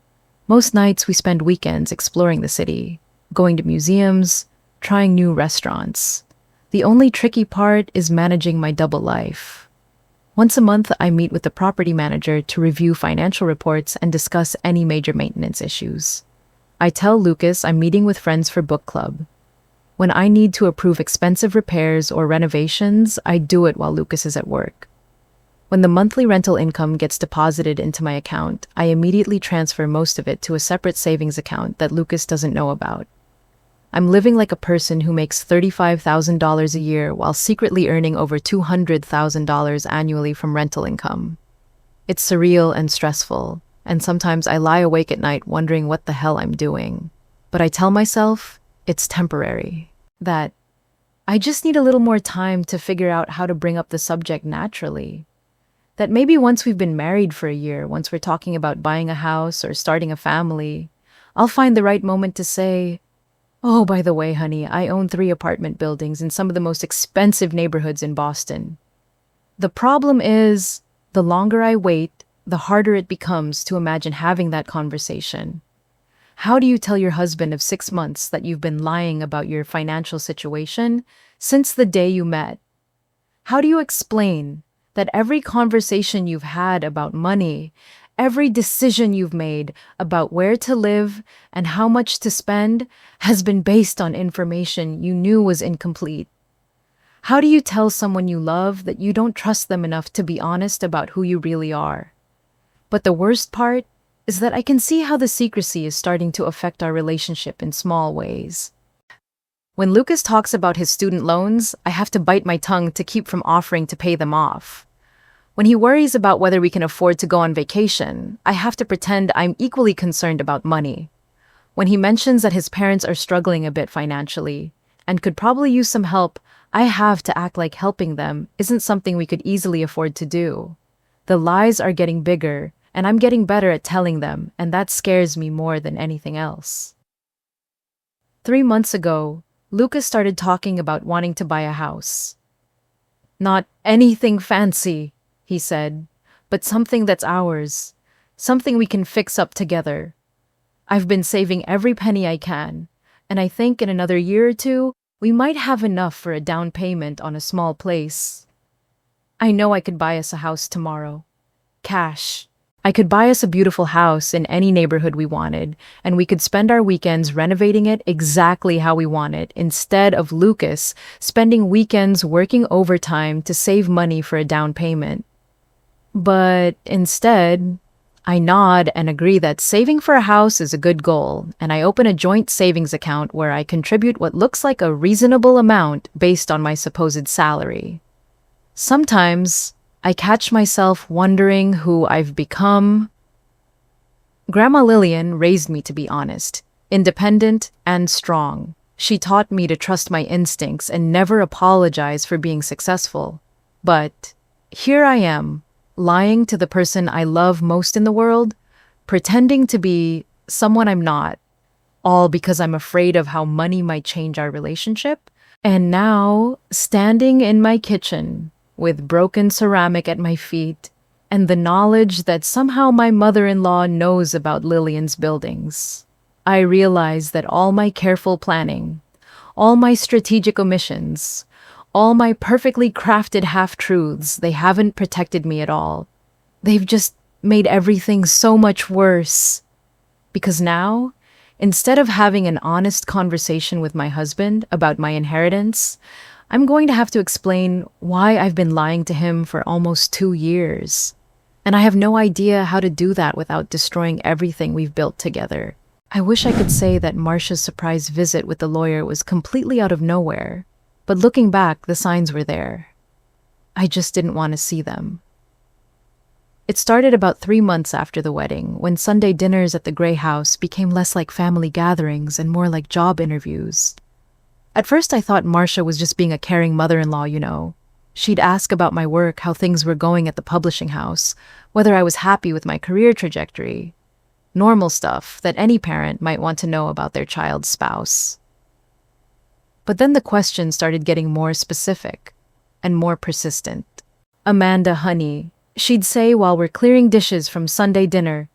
Most nights we spend weekends exploring the city, going to museums, trying new restaurants. The only tricky part is managing my double life. Once a month, I meet with the property manager to review financial reports and discuss any major maintenance issues. I tell Lucas I'm meeting with friends for book club. When I need to approve expensive repairs or renovations, I do it while Lucas is at work. When the monthly rental income gets deposited into my account, I immediately transfer most of it to a separate savings account that Lucas doesn't know about. I'm living like a person who makes $35,000 a year while secretly earning over $200,000 annually from rental income. It's surreal and stressful, and sometimes I lie awake at night wondering what the hell I'm doing. But I tell myself it's temporary. That I just need a little more time to figure out how to bring up the subject naturally. That maybe once we've been married for a year, once we're talking about buying a house or starting a family, I'll find the right moment to say, "Oh, by the way, honey, I own 3 apartment buildings in some of the most expensive neighborhoods in Boston." The problem is, the longer I wait, the harder it becomes to imagine having that conversation. How do you tell your husband of 6 months that you've been lying about your financial situation since the day you met? How do you explain that every conversation you've had about money, every decision you've made about where to live and how much to spend has been based on information you knew was incomplete? How do you tell someone you love that you don't trust them enough to be honest about who you really are? But the worst part is that I can see how the secrecy is starting to affect our relationship in small ways. When Lucas talks about his student loans, I have to bite my tongue to keep from offering to pay them off. When he worries about whether we can afford to go on vacation, I have to pretend I'm equally concerned about money. When he mentions that his parents are struggling a bit financially and could probably use some help, I have to act like helping them isn't something we could easily afford to do. The lies are getting bigger, and I'm getting better at telling them, and that scares me more than anything else. 3 months ago, Lucas started talking about wanting to buy a house. Not anything fancy, he said, but something that's ours, something we can fix up together. I've been saving every penny I can, and I think in another year or two, we might have enough for a down payment on a small place. I know I could buy us a house tomorrow. Cash. I could buy us a beautiful house in any neighborhood we wanted, and we could spend our weekends renovating it exactly how we want it, instead of Lucas spending weekends working overtime to save money for a down payment. But instead, I nod and agree that saving for a house is a good goal, and I open a joint savings account where I contribute what looks like a reasonable amount based on my supposed salary. Sometimes, I catch myself wondering who I've become. Grandma Lillian raised me to be honest, independent, and strong. She taught me to trust my instincts and never apologize for being successful. But here I am, lying to the person I love most in the world, pretending to be someone I'm not, all because I'm afraid of how money might change our relationship. And now, standing in my kitchen, with broken ceramic at my feet, and the knowledge that somehow my mother-in-law knows about Lillian's buildings, I realize that all my careful planning, all my strategic omissions, all my perfectly crafted half-truths, they haven't protected me at all. They've just made everything so much worse. Because now, instead of having an honest conversation with my husband about my inheritance, I'm going to have to explain why I've been lying to him for almost 2 years. And I have no idea how to do that without destroying everything we've built together. I wish I could say that Marcia's surprise visit with the lawyer was completely out of nowhere. But looking back, the signs were there. I just didn't want to see them. It started about 3 months after the wedding, when Sunday dinners at the Gray House became less like family gatherings and more like job interviews. At first I thought Marcia was just being a caring mother-in-law, you know. She'd ask about my work, how things were going at the publishing house, whether I was happy with my career trajectory. Normal stuff that any parent might want to know about their child's spouse. But then the questions started getting more specific and more persistent. "Amanda, honey," she'd say while we're clearing dishes from Sunday dinner,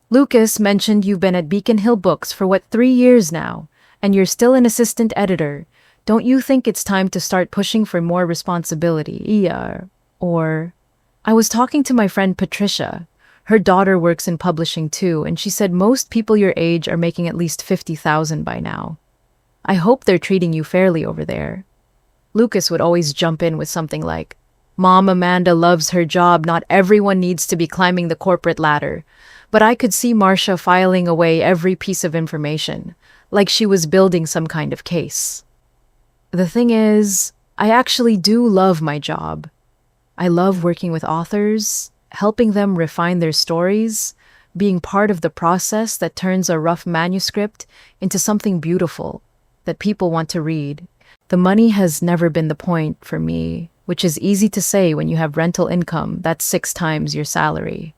"Lucas mentioned you've been at Beacon Hill Books for 3 years now, and you're still an assistant editor. Don't you think it's time to start pushing for more responsibility?" Or, "I was talking to my friend Patricia. Her daughter works in publishing too, and she said most people your age are making at least 50,000 by now. I hope they're treating you fairly over there." Lucas would always jump in with something like, "Mom, Amanda loves her job. Not everyone needs to be climbing the corporate ladder." But I could see Marcia filing away every piece of information, like she was building some kind of case. The thing is, I actually do love my job. I love working with authors, helping them refine their stories, being part of the process that turns a rough manuscript into something beautiful that people want to read. The money has never been the point for me, which is easy to say when you have rental income that's 6 times your salary.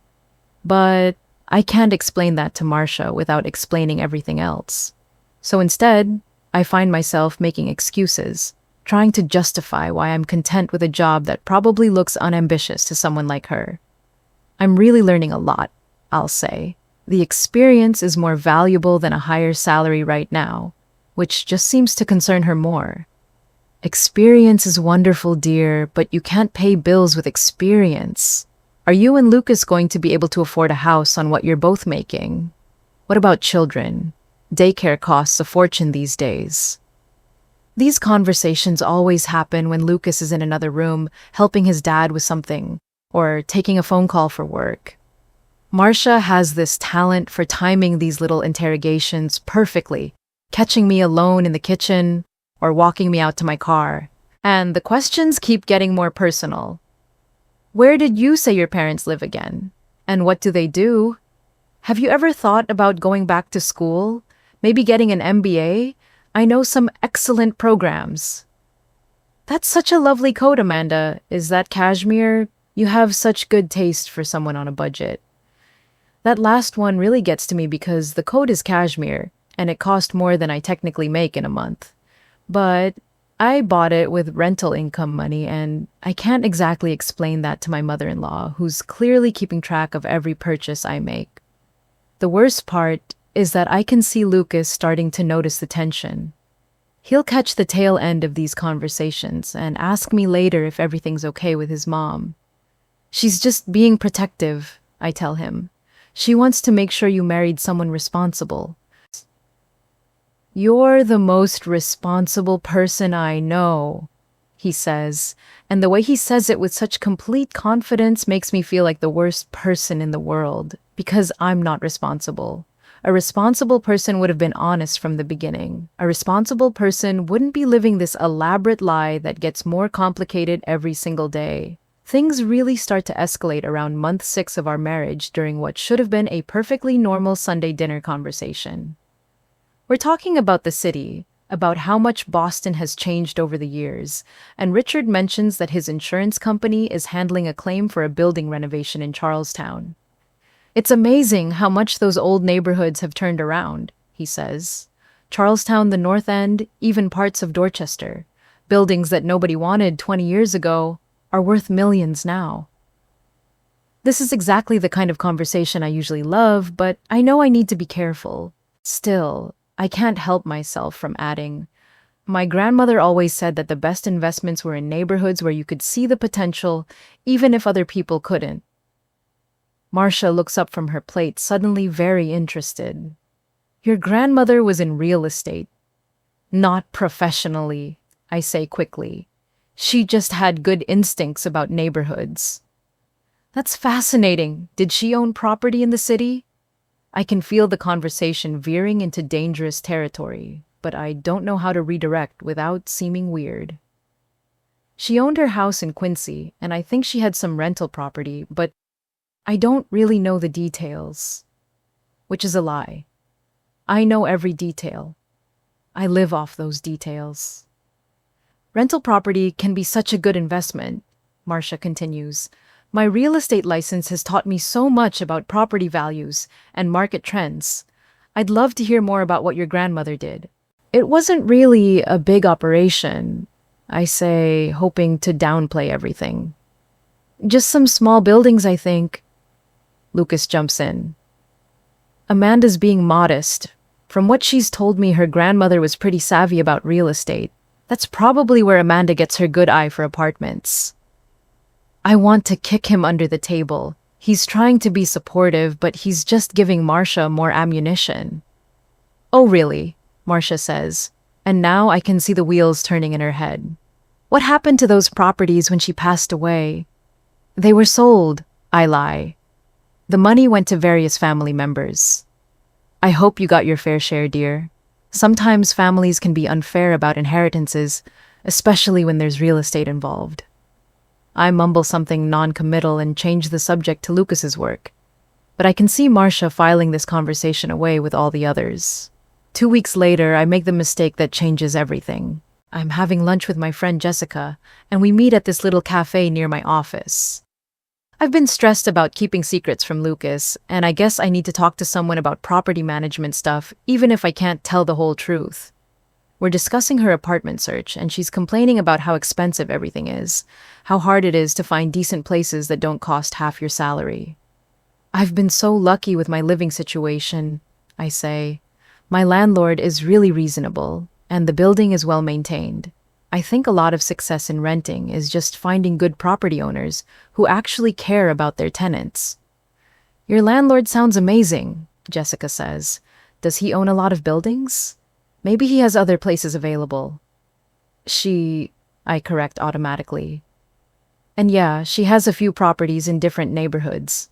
But I can't explain that to Marcia without explaining everything else. So instead, I find myself making excuses, trying to justify why I'm content with a job that probably looks unambitious to someone like her. I'm really learning a lot, I'll say. The experience is more valuable than a higher salary right now, which just seems to concern her more. Experience is wonderful, dear, but you can't pay bills with experience. Are you and Lucas going to be able to afford a house on what you're both making? What about children? Daycare costs a fortune these days. These conversations always happen when Lucas is in another room, helping his dad with something, or taking a phone call for work. Marcia has this talent for timing these little interrogations perfectly, catching me alone in the kitchen, or walking me out to my car. And the questions keep getting more personal. Where did you say your parents live again? And what do they do? Have you ever thought about going back to school? Maybe getting an MBA? I know some excellent programs. That's such a lovely coat, Amanda. Is that cashmere? You have such good taste for someone on a budget. That last one really gets to me because the coat is cashmere, and it cost more than I technically make in a month. But I bought it with rental income money, and I can't exactly explain that to my mother-in-law, who's clearly keeping track of every purchase I make. The worst part is that I can see Lucas starting to notice the tension. He'll catch the tail end of these conversations and ask me later if everything's okay with his mom. She's just being protective, I tell him. She wants to make sure you married someone responsible. You're the most responsible person I know, he says, and the way he says it with such complete confidence makes me feel like the worst person in the world, because I'm not responsible. A responsible person would have been honest from the beginning. A responsible person wouldn't be living this elaborate lie that gets more complicated every single day. Things really start to escalate around month 6 of our marriage during what should have been a perfectly normal Sunday dinner conversation. We're talking about the city, about how much Boston has changed over the years, and Richard mentions that his insurance company is handling a claim for a building renovation in Charlestown. It's amazing how much those old neighborhoods have turned around, he says. Charlestown, the North End, even parts of Dorchester. Buildings that nobody wanted 20 years ago are worth millions now. This is exactly the kind of conversation I usually love, but I know I need to be careful. Still, I can't help myself from adding, my grandmother always said that the best investments were in neighborhoods where you could see the potential, even if other people couldn't. Marcia looks up from her plate, suddenly very interested. Your grandmother was in real estate. Not professionally, I say quickly. She just had good instincts about neighborhoods. That's fascinating. Did she own property in the city? I can feel the conversation veering into dangerous territory, but I don't know how to redirect without seeming weird. She owned her house in Quincy, and I think she had some rental property, but I don't really know the details. Which is a lie. I know every detail. I live off those details. Rental property can be such a good investment, Marcia continues. My real estate license has taught me so much about property values and market trends. I'd love to hear more about what your grandmother did. It wasn't really a big operation, I say, hoping to downplay everything. Just some small buildings, I think. Lucas jumps in. Amanda's being modest. From what she's told me, her grandmother was pretty savvy about real estate. That's probably where Amanda gets her good eye for apartments. I want to kick him under the table. He's trying to be supportive, but he's just giving Marcia more ammunition. Oh, really? Marcia says, and now I can see the wheels turning in her head. What happened to those properties when she passed away? They were sold, I lie. The money went to various family members. I hope you got your fair share, dear. Sometimes families can be unfair about inheritances, especially when there's real estate involved. I mumble something non-committal and change the subject to Lucas's work. But I can see Marcia filing this conversation away with all the others. 2 weeks later, I make the mistake that changes everything. I'm having lunch with my friend Jessica, and we meet at this little cafe near my office. I've been stressed about keeping secrets from Lucas, and I guess I need to talk to someone about property management stuff, even if I can't tell the whole truth. We're discussing her apartment search, and she's complaining about how expensive everything is, how hard it is to find decent places that don't cost half your salary. I've been so lucky with my living situation, I say. My landlord is really reasonable, and the building is well maintained. I think a lot of success in renting is just finding good property owners who actually care about their tenants. Your landlord sounds amazing, Jessica says. Does he own a lot of buildings? Maybe he has other places available. I correct automatically. And yeah, she has a few properties in different neighborhoods.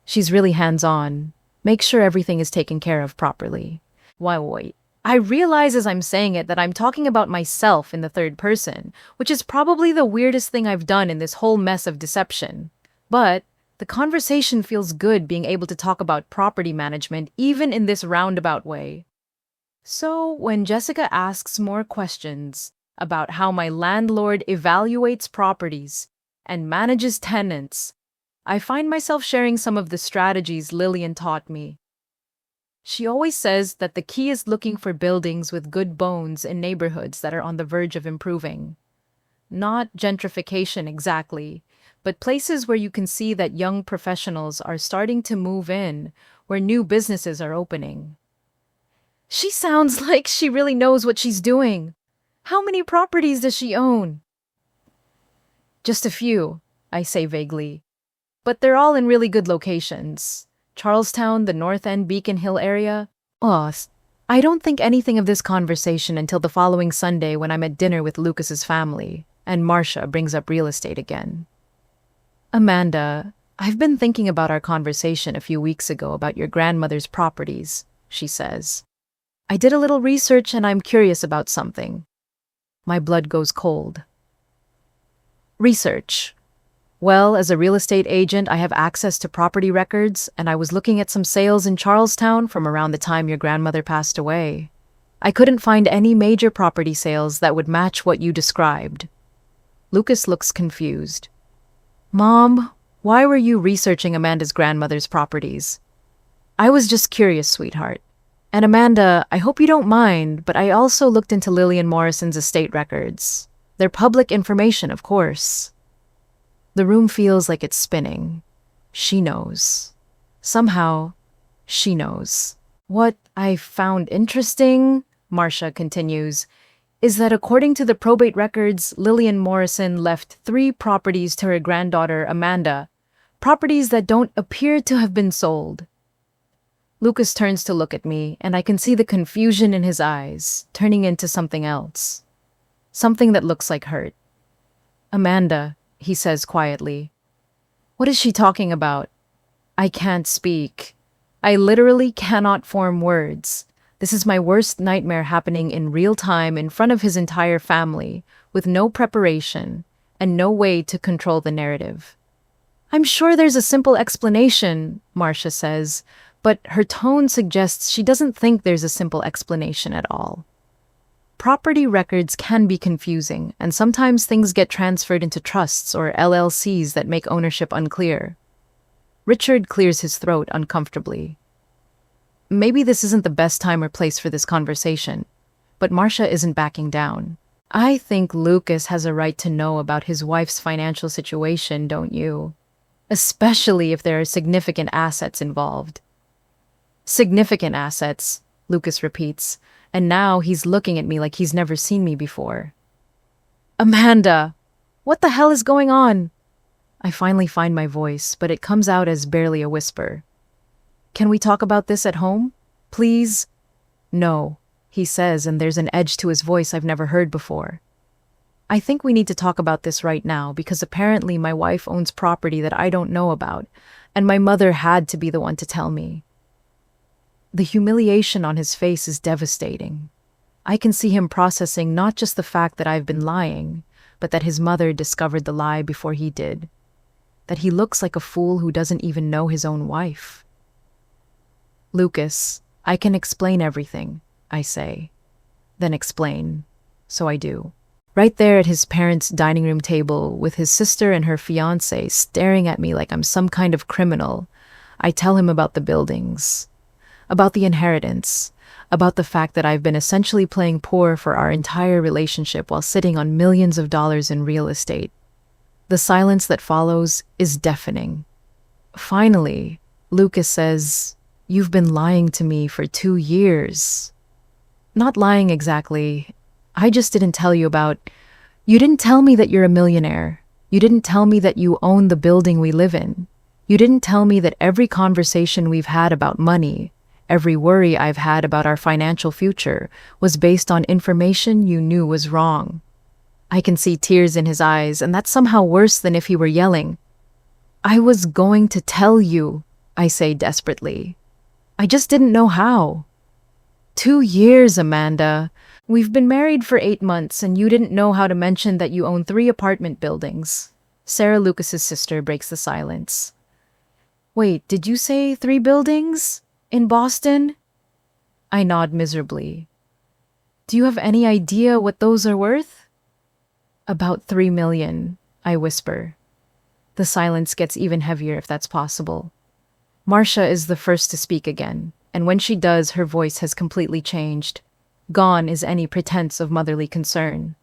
She's really hands-on. Makes sure everything is taken care of properly. Wait. I realize as I'm saying it that I'm talking about myself in the third person, which is probably the weirdest thing I've done in this whole mess of deception. But the conversation feels good being able to talk about property management even in this roundabout way. So when Jessica asks more questions about how my landlord evaluates properties and manages tenants, I find myself sharing some of the strategies Lillian taught me. She always says that the key is looking for buildings with good bones in neighborhoods that are on the verge of improving. Not gentrification exactly, but places where you can see that young professionals are starting to move in, where new businesses are opening. She sounds like she really knows what she's doing. How many properties does she own? Just a few, I say vaguely. But they're all in really good locations. Charlestown, the North End, Beacon Hill area. I don't think anything of this conversation until the following Sunday when I'm at dinner with Lucas's family, and Marcia brings up real estate again. Amanda, I've been thinking about our conversation a few weeks ago about your grandmother's properties, she says. I did a little research and I'm curious about something. My blood goes cold. Research. Well, as a real estate agent, I have access to property records, and I was looking at some sales in Charlestown from around the time your grandmother passed away. I couldn't find any major property sales that would match what you described. Lucas looks confused. Mom, why were you researching Amanda's grandmother's properties? I was just curious, sweetheart. And Amanda, I hope you don't mind, but I also looked into Lillian Morrison's estate records. They're public information, of course. The room feels like it's spinning. She knows. Somehow, she knows. What I found interesting, Marcia continues, is that according to the probate records, Lillian Morrison left 3 properties to her granddaughter, Amanda, properties that don't appear to have been sold. Lucas turns to look at me, and I can see the confusion in his eyes, turning into something else. Something that looks like hurt. Amanda, he says quietly. What is she talking about? I can't speak. I literally cannot form words. This is my worst nightmare happening in real time in front of his entire family, with no preparation and no way to control the narrative. I'm sure there's a simple explanation, Marcia says, but her tone suggests she doesn't think there's a simple explanation at all. Property records can be confusing, and sometimes things get transferred into trusts or LLCs that make ownership unclear. Richard clears his throat uncomfortably. Maybe this isn't the best time or place for this conversation, but Marcia isn't backing down. I think Lucas has a right to know about his wife's financial situation, don't you? Especially if there are significant assets involved. Significant assets, Lucas repeats, and now he's looking at me like he's never seen me before. Amanda, what the hell is going on? I finally find my voice, but it comes out as barely a whisper. Can we talk about this at home? Please? No, he says, and there's an edge to his voice I've never heard before. I think we need to talk about this right now because apparently my wife owns property that I don't know about, and my mother had to be the one to tell me. The humiliation on his face is devastating. I can see him processing not just the fact that I've been lying, but that his mother discovered the lie before he did. That he looks like a fool who doesn't even know his own wife. Lucas, I can explain everything, I say. Then explain. So I do. Right there at his parents' dining room table, with his sister and her fiancé staring at me like I'm some kind of criminal, I tell him about the buildings. About the inheritance, about the fact that I've been essentially playing poor for our entire relationship while sitting on millions of dollars in real estate. The silence that follows is deafening. Finally, Lucas says, "You've been lying to me for 2 years." Not lying exactly. I just didn't tell you about... You didn't tell me that you're a millionaire. You didn't tell me that you own the building we live in. You didn't tell me that every conversation we've had about money, every worry I've had about our financial future, was based on information you knew was wrong. I can see tears in his eyes, and that's somehow worse than if he were yelling. I was going to tell you, I say desperately. I just didn't know how. 2 years, Amanda. We've been married for 8 months, and you didn't know how to mention that you own 3 apartment buildings. Sarah Lucas's sister breaks the silence. Wait, did you say 3 buildings? In Boston? I nod miserably. Do you have any idea what those are worth? About $3 million, I whisper. The silence gets even heavier if that's possible. Marcia is the first to speak again, and when she does, her voice has completely changed. Gone is any pretense of motherly concern.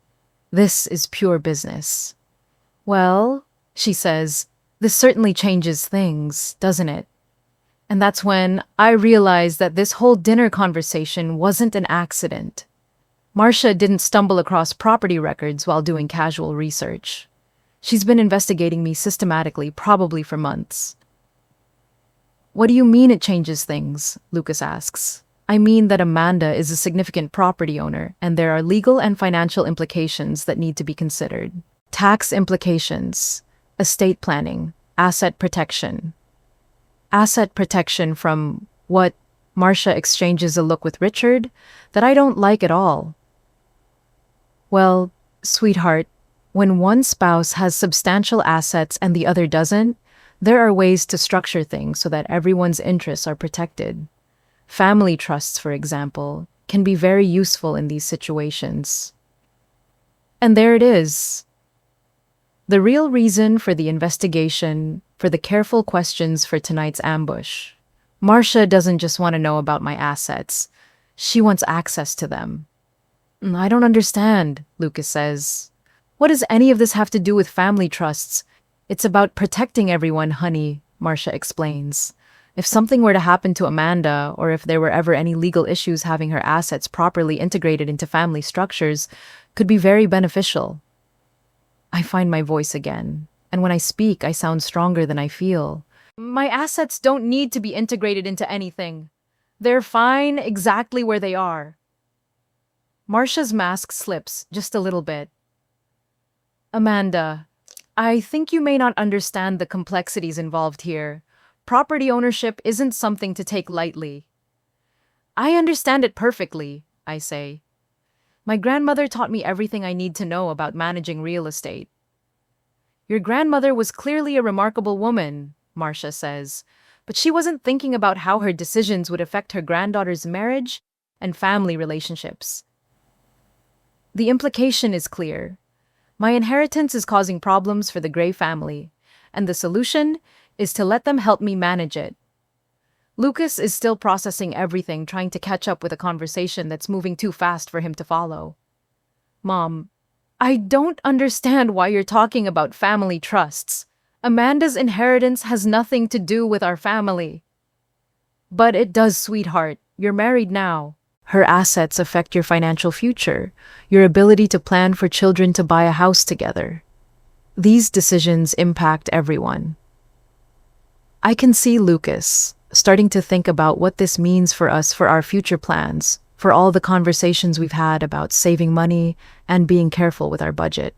This is pure business. Well, she says, this certainly changes things, doesn't it? And that's when I realized that this whole dinner conversation wasn't an accident. Marcia didn't stumble across property records while doing casual research. She's been investigating me systematically, probably for months. What do you mean it changes things? Lucas asks. I mean that Amanda is a significant property owner, and there are legal and financial implications that need to be considered. Tax implications, estate planning, asset protection. Asset protection from what? Marcia exchanges a look with Richard that I don't like at all. Well, sweetheart, when one spouse has substantial assets and the other doesn't, there are ways to structure things so that everyone's interests are protected. Family trusts, for example, can be very useful in these situations. And there it is. The real reason for the investigation, for the careful questions for tonight's ambush. Marcia doesn't just want to know about my assets. She wants access to them. I don't understand, Lucas says. What does any of this have to do with family trusts? It's about protecting everyone, honey, Marcia explains. If something were to happen to Amanda, or if there were ever any legal issues, having her assets properly integrated into family structures could be very beneficial. I find my voice again, and when I speak, I sound stronger than I feel. My assets don't need to be integrated into anything. They're fine exactly where they are. Marcia's mask slips just a little bit. Amanda, I think you may not understand the complexities involved here. Property ownership isn't something to take lightly. I understand it perfectly, I say. My grandmother taught me everything I need to know about managing real estate. Your grandmother was clearly a remarkable woman, Marcia says, but she wasn't thinking about how her decisions would affect her granddaughter's marriage and family relationships. The implication is clear. My inheritance is causing problems for the Gray family, and the solution is to let them help me manage it. Lucas is still processing everything, trying to catch up with a conversation that's moving too fast for him to follow. Mom, I don't understand why you're talking about family trusts. Amanda's inheritance has nothing to do with our family. But it does, sweetheart. You're married now. Her assets affect your financial future, your ability to plan for children, to buy a house together. These decisions impact everyone. I can see Lucas starting to think about what this means for us, for our future plans, for all the conversations we've had about saving money and being careful with our budget.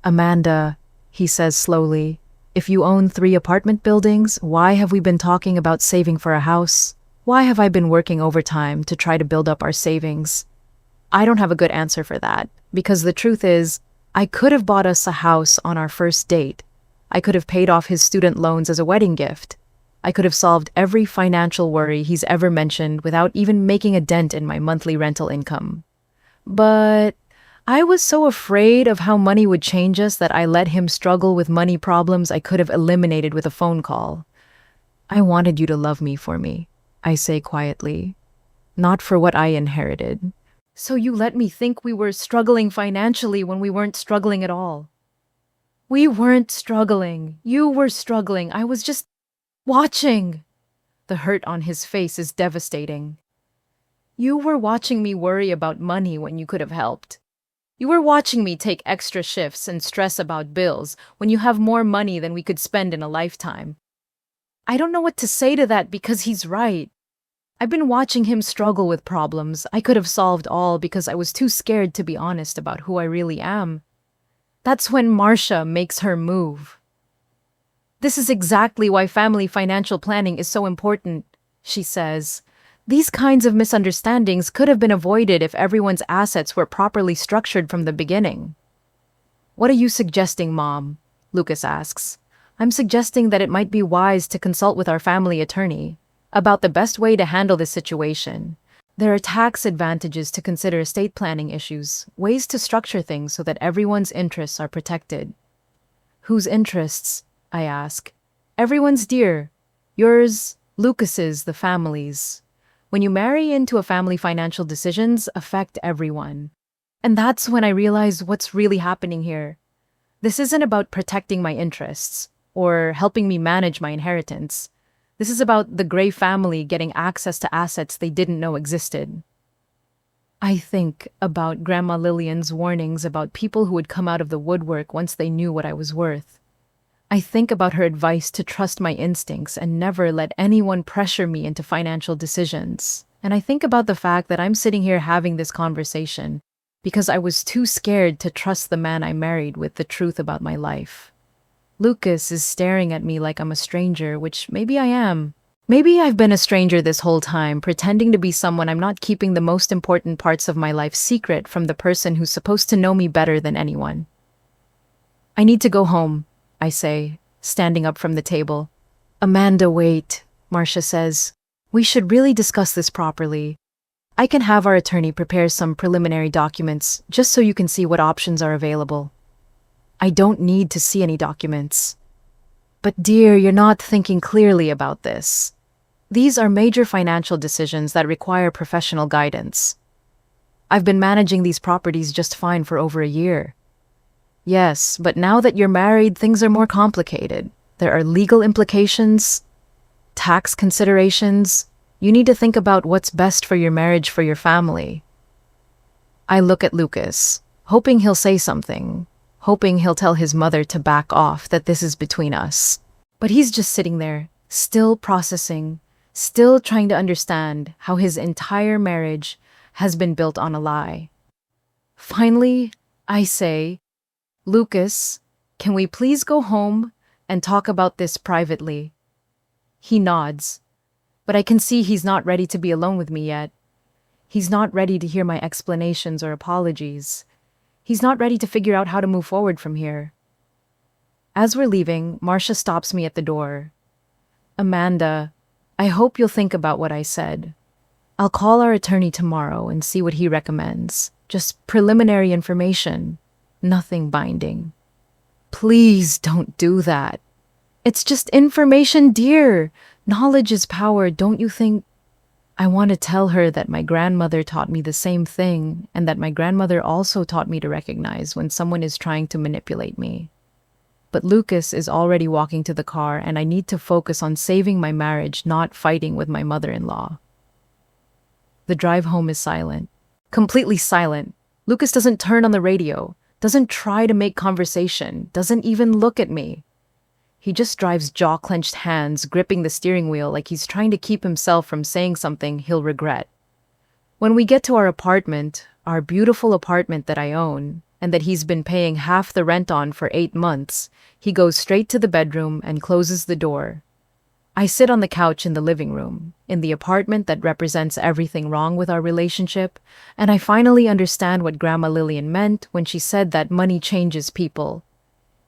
Amanda, he says slowly, if you own 3 apartment buildings, why have we been talking about saving for a house? Why have I been working overtime to try to build up our savings? I don't have a good answer for that, because the truth is, I could have bought us a house on our first date. I could have paid off his student loans as a wedding gift. I could have solved every financial worry he's ever mentioned without even making a dent in my monthly rental income. But I was so afraid of how money would change us that I let him struggle with money problems I could have eliminated with a phone call. I wanted you to love me for me, I say quietly, not for what I inherited. So you let me think we were struggling financially when we weren't struggling at all. We weren't struggling. You were struggling. I was just watching. The hurt on his face is devastating. You were watching me worry about money when you could have helped. You were watching me take extra shifts and stress about bills when you have more money than we could spend in a lifetime. I don't know what to say to that because he's right. I've been watching him struggle with problems I could have solved all because I was too scared to be honest about who I really am. That's when Marcia makes her move. This is exactly why family financial planning is so important, she says. These kinds of misunderstandings could have been avoided if everyone's assets were properly structured from the beginning. What are you suggesting, Mom? Lucas asks. I'm suggesting that it might be wise to consult with our family attorney about the best way to handle this situation. There are tax advantages to consider, estate planning issues, ways to structure things so that everyone's interests are protected. Whose interests? I ask. Everyone's dear. Yours, Lucas's, the family's. When you marry into a family, financial decisions affect everyone. And that's when I realize what's really happening here. This isn't about protecting my interests or helping me manage my inheritance. This is about the Gray family getting access to assets they didn't know existed. I think about Grandma Lillian's warnings about people who would come out of the woodwork once they knew what I was worth. I think about her advice to trust my instincts and never let anyone pressure me into financial decisions. And I think about the fact that I'm sitting here having this conversation because I was too scared to trust the man I married with the truth about my life. Lucas is staring at me like I'm a stranger, which maybe I am. Maybe I've been a stranger this whole time, pretending to be someone I'm not, keeping the most important parts of my life secret from the person who's supposed to know me better than anyone. I need to go home, I say, standing up from the table. Amanda, wait, Marcia says. We should really discuss this properly. I can have our attorney prepare some preliminary documents just so you can see what options are available. I don't need to see any documents. But dear, you're not thinking clearly about this. These are major financial decisions that require professional guidance. I've been managing these properties just fine for over a year. Yes, but now that you're married, things are more complicated. There are legal implications, tax considerations. You need to think about what's best for your marriage, for your family. I look at Lucas, hoping he'll say something, hoping he'll tell his mother to back off, that this is between us. But he's just sitting there, still processing, still trying to understand how his entire marriage has been built on a lie. Finally, I say, Lucas, can we please go home and talk about this privately? He nods, but I can see he's not ready to be alone with me yet. He's not ready to hear my explanations or apologies. He's not ready to figure out how to move forward from here. As we're leaving, Marcia stops me at the door. Amanda, I hope you'll think about what I said. I'll call our attorney tomorrow and see what he recommends. Just preliminary information, nothing binding. Please don't do that. It's just information, dear. Knowledge is power, don't you think? I want to tell her that my grandmother taught me the same thing, and that my grandmother also taught me to recognize when someone is trying to manipulate me. But Lucas is already walking to the car, and I need to focus on saving my marriage, not fighting with my mother-in-law. The drive home is silent. Completely silent. Lucas doesn't turn on the radio, doesn't try to make conversation, doesn't even look at me. He just drives jaw-clenched hands, gripping the steering wheel like he's trying to keep himself from saying something he'll regret. When we get to our apartment, our beautiful apartment that I own, and that he's been paying half the rent on for 8 months, he goes straight to the bedroom and closes the door. I sit on the couch in the living room, in the apartment that represents everything wrong with our relationship, and I finally understand what Grandma Lillian meant when she said that money changes people.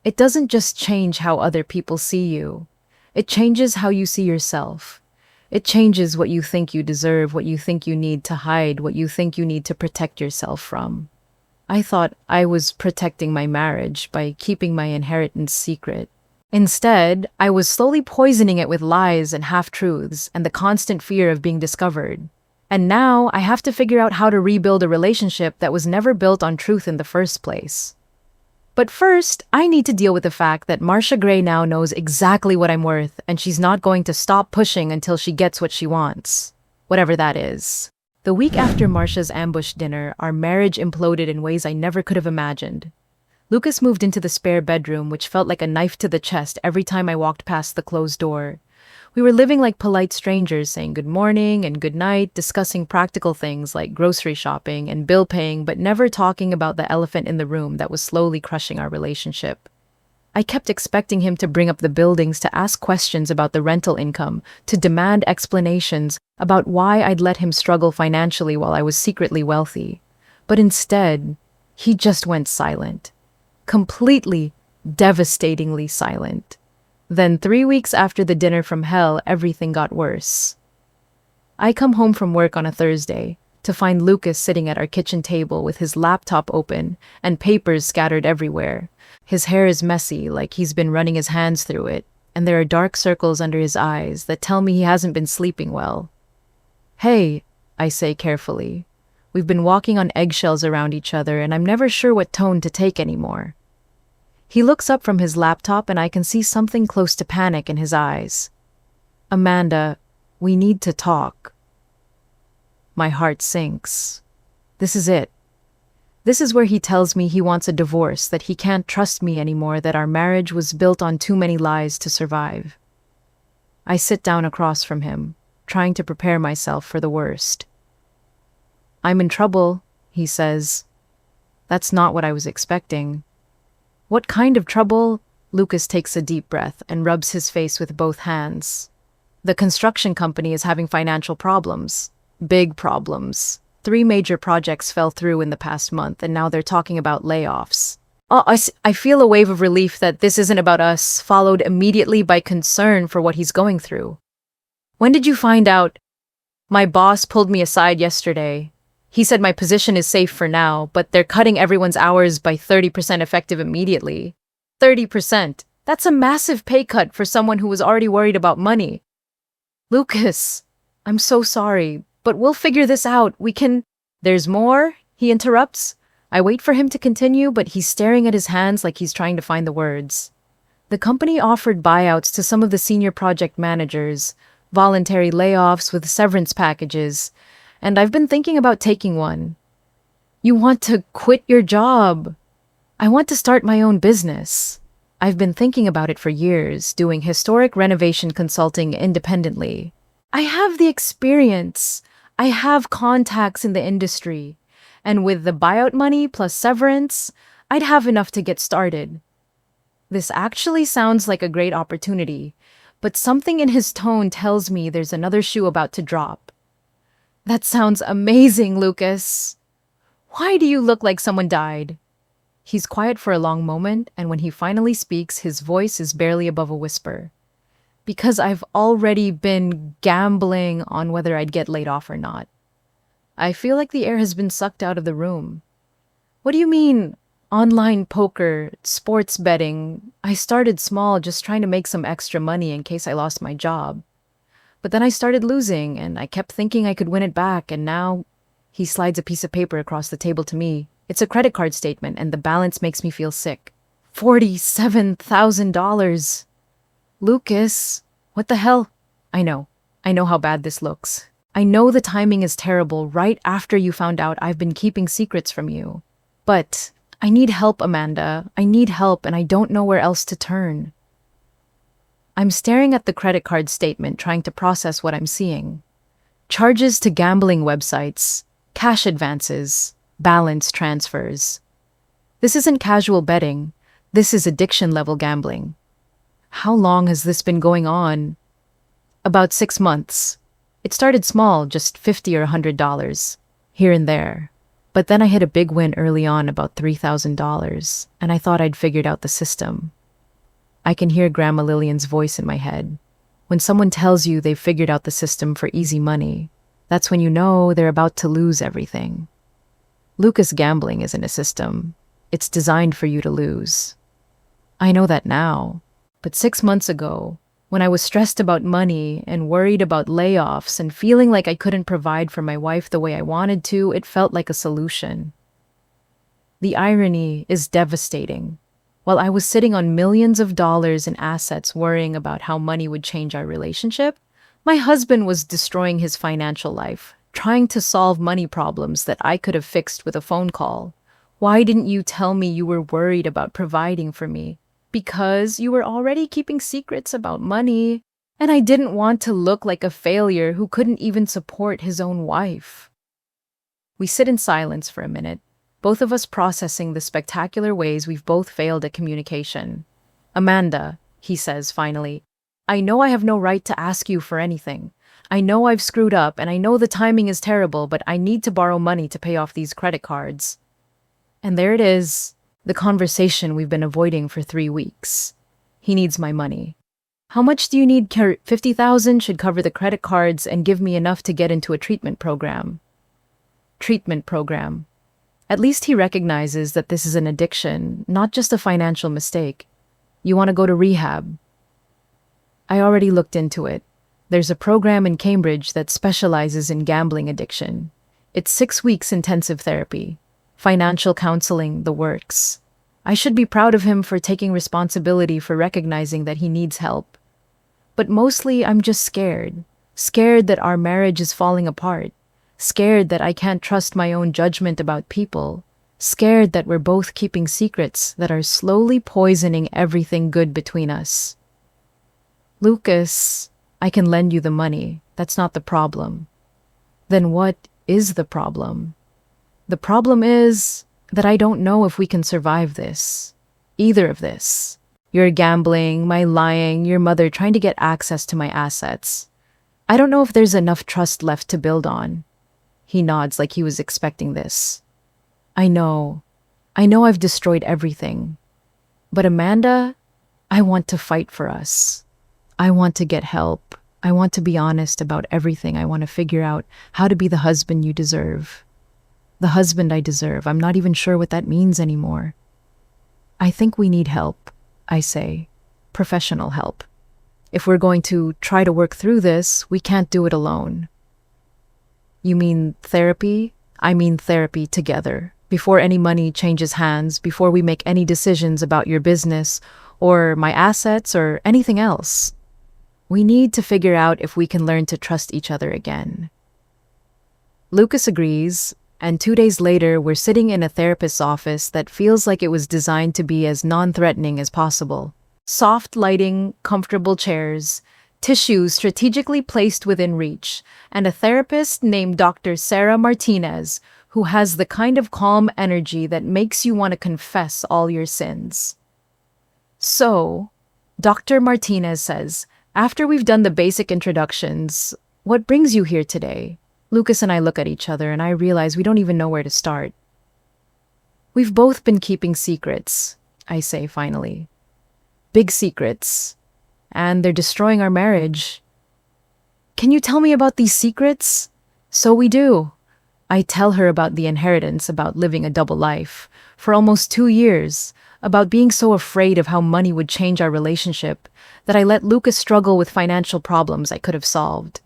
It doesn't just change how other people see you. It changes how you see yourself. It changes what you think you deserve, what you think you need to hide, what you think you need to protect yourself from. I thought I was protecting my marriage by keeping my inheritance secret. Instead, I was slowly poisoning it with lies and half-truths and the constant fear of being discovered. And now I have to figure out how to rebuild a relationship that was never built on truth in the first place. But first, I need to deal with the fact that Marcia Gray now knows exactly what I'm worth, and she's not going to stop pushing until she gets what she wants. Whatever that is. The week after Marcia's ambush dinner, our marriage imploded in ways I never could have imagined. Lucas moved into the spare bedroom, which felt like a knife to the chest every time I walked past the closed door. We were living like polite strangers, saying good morning and good night, discussing practical things like grocery shopping and bill paying, but never talking about the elephant in the room that was slowly crushing our relationship. I kept expecting him to bring up the buildings, to ask questions about the rental income, to demand explanations about why I'd let him struggle financially while I was secretly wealthy. But instead, he just went silent. Completely, devastatingly silent. Then 3 weeks after the dinner from hell, everything got worse. I come home from work on a Thursday to find Lucas sitting at our kitchen table with his laptop open and papers scattered everywhere. His hair is messy, like he's been running his hands through it, and there are dark circles under his eyes that tell me he hasn't been sleeping well. Hey, I say carefully. We've been walking on eggshells around each other, and I'm never sure what tone to take anymore. He looks up from his laptop, and I can see something close to panic in his eyes. Amanda, we need to talk. My heart sinks. This is it. This is where he tells me he wants a divorce, that he can't trust me anymore, that our marriage was built on too many lies to survive. I sit down across from him, trying to prepare myself for the worst. I'm in trouble, he says. That's not what I was expecting. What kind of trouble? Lucas takes a deep breath and rubs his face with both hands. The construction company is having financial problems. Big problems. 3 major projects fell through in the past month, and now they're talking about layoffs. I feel a wave of relief that this isn't about us, followed immediately by concern for what he's going through. When did you find out? My boss pulled me aside yesterday. He said my position is safe for now, but they're cutting everyone's hours by 30% effective immediately. 30%. That's a massive pay cut for someone who was already worried about money. Lucas, I'm so sorry, but we'll figure this out. There's more, he interrupts. I wait for him to continue, but he's staring at his hands like he's trying to find the words. The company offered buyouts to some of the senior project managers, voluntary layoffs with severance packages, and I've been thinking about taking one. You want to quit your job? I want to start my own business. I've been thinking about it for years, doing historic renovation consulting independently. I have the experience. I have contacts in the industry. And with the buyout money plus severance, I'd have enough to get started. This actually sounds like a great opportunity, but something in his tone tells me there's another shoe about to drop. That sounds amazing, Lucas. Why do you look like someone died? He's quiet for a long moment, and when he finally speaks, his voice is barely above a whisper. Because I've already been gambling on whether I'd get laid off or not. I feel like the air has been sucked out of the room. What do you mean? Online poker, sports betting. I started small, just trying to make some extra money in case I lost my job. But then I started losing, and I kept thinking I could win it back, and now... He slides a piece of paper across the table to me. It's a credit card statement, and the balance makes me feel sick. $47,000. Lucas, what the hell? I know how bad this looks. I know the timing is terrible right after you found out I've been keeping secrets from you. But I need help, Amanda. I need help, and I don't know where else to turn. I'm staring at the credit card statement, trying to process what I'm seeing. Charges to gambling websites, cash advances, balance transfers. This isn't casual betting. This is addiction-level gambling. How long has this been going on? About 6 months. It started small, just $50 or $100, here and there. But then I hit a big win early on, about $3,000, and I thought I'd figured out the system. I can hear Grandma Lillian's voice in my head. When someone tells you they've figured out the system for easy money, that's when you know they're about to lose everything. Lucas, gambling isn't a system. It's designed for you to lose. I know that now. But 6 months ago, when I was stressed about money and worried about layoffs and feeling like I couldn't provide for my wife the way I wanted to, it felt like a solution. The irony is devastating. While I was sitting on millions of dollars in assets worrying about how money would change our relationship, my husband was destroying his financial life, trying to solve money problems that I could have fixed with a phone call. Why didn't you tell me you were worried about providing for me? Because you were already keeping secrets about money, and I didn't want to look like a failure who couldn't even support his own wife. We sit in silence for a minute, both of us processing the spectacular ways we've both failed at communication. Amanda, he says finally, I know I have no right to ask you for anything. I know I've screwed up, and I know the timing is terrible, but I need to borrow money to pay off these credit cards. And there it is, the conversation we've been avoiding for 3 weeks. He needs my money. How much do you need? $50,000 should cover the credit cards and give me enough to get into a treatment program. Treatment program. At least he recognizes that this is an addiction, not just a financial mistake. You want to go to rehab? I already looked into it. There's a program in Cambridge that specializes in gambling addiction. It's 6 weeks intensive therapy, financial counseling, the works. I should be proud of him for taking responsibility for recognizing that he needs help. But mostly I'm just scared. Scared that our marriage is falling apart. Scared that I can't trust my own judgment about people. Scared that we're both keeping secrets that are slowly poisoning everything good between us. Lucas, I can lend you the money. That's not the problem. Then what is the problem? The problem is that I don't know if we can survive this. Either of this. Your gambling, my lying, your mother trying to get access to my assets. I don't know if there's enough trust left to build on. He nods like he was expecting this. I know I've destroyed everything. But Amanda, I want to fight for us. I want to get help. I want to be honest about everything. I want to figure out how to be the husband you deserve. The husband I deserve. I'm not even sure what that means anymore. I think we need help, I say. Professional help. If we're going to try to work through this, we can't do it alone. You mean therapy? I mean therapy together. Before any money changes hands, before we make any decisions about your business or my assets or anything else. We need to figure out if we can learn to trust each other again. Lucas agrees, and 2 days later, we're sitting in a therapist's office that feels like it was designed to be as non-threatening as possible. Soft lighting, comfortable chairs, tissues strategically placed within reach, and a therapist named Dr. Sarah Martinez, who has the kind of calm energy that makes you want to confess all your sins. So, Dr. Martinez says, after we've done the basic introductions, what brings you here today? Lucas and I look at each other and I realize we don't even know where to start. We've both been keeping secrets, I say finally. Big secrets. And they're destroying our marriage. Can you tell me about these secrets? So we do. I tell her about the inheritance, about living a double life for almost 2 years, about being so afraid of how money would change our relationship that I let Lucas struggle with financial problems I could have solved.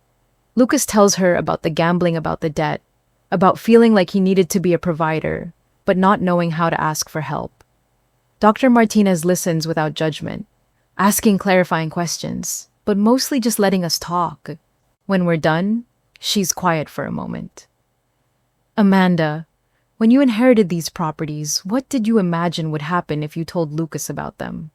Lucas tells her about the gambling, about the debt, about feeling like he needed to be a provider, but not knowing how to ask for help. Dr. Martinez listens without judgment, asking clarifying questions, but mostly just letting us talk. When we're done, she's quiet for a moment. Amanda, when you inherited these properties, what did you imagine would happen if you told Lucas about them?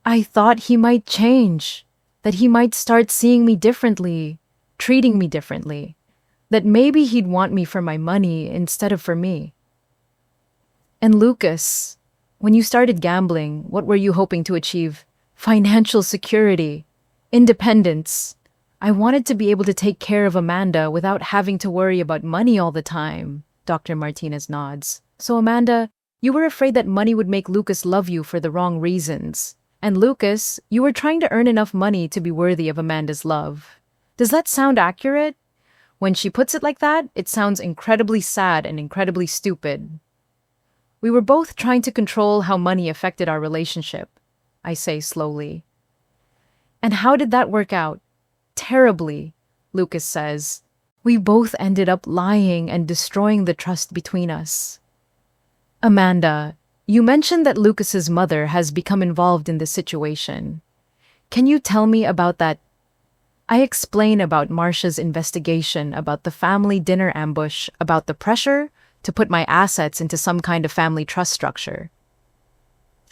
I thought he might change, that he might start seeing me differently, treating me differently, that maybe he'd want me for my money instead of for me. And Lucas, when you started gambling, what were you hoping to achieve? Financial security, independence. I wanted to be able to take care of Amanda without having to worry about money all the time. Dr. Martinez nods. So Amanda, you were afraid that money would make Lucas love you for the wrong reasons. And Lucas, you were trying to earn enough money to be worthy of Amanda's love. Does that sound accurate? When she puts it like that, it sounds incredibly sad and incredibly stupid. We were both trying to control how money affected our relationship, I say slowly. And how did that work out? Terribly, Lucas says. We both ended up lying and destroying the trust between us. Amanda, you mentioned that Lucas's mother has become involved in this situation. Can you tell me about that? I explain about Marcia's investigation, about the family dinner ambush, about the pressure to put my assets into some kind of family trust structure.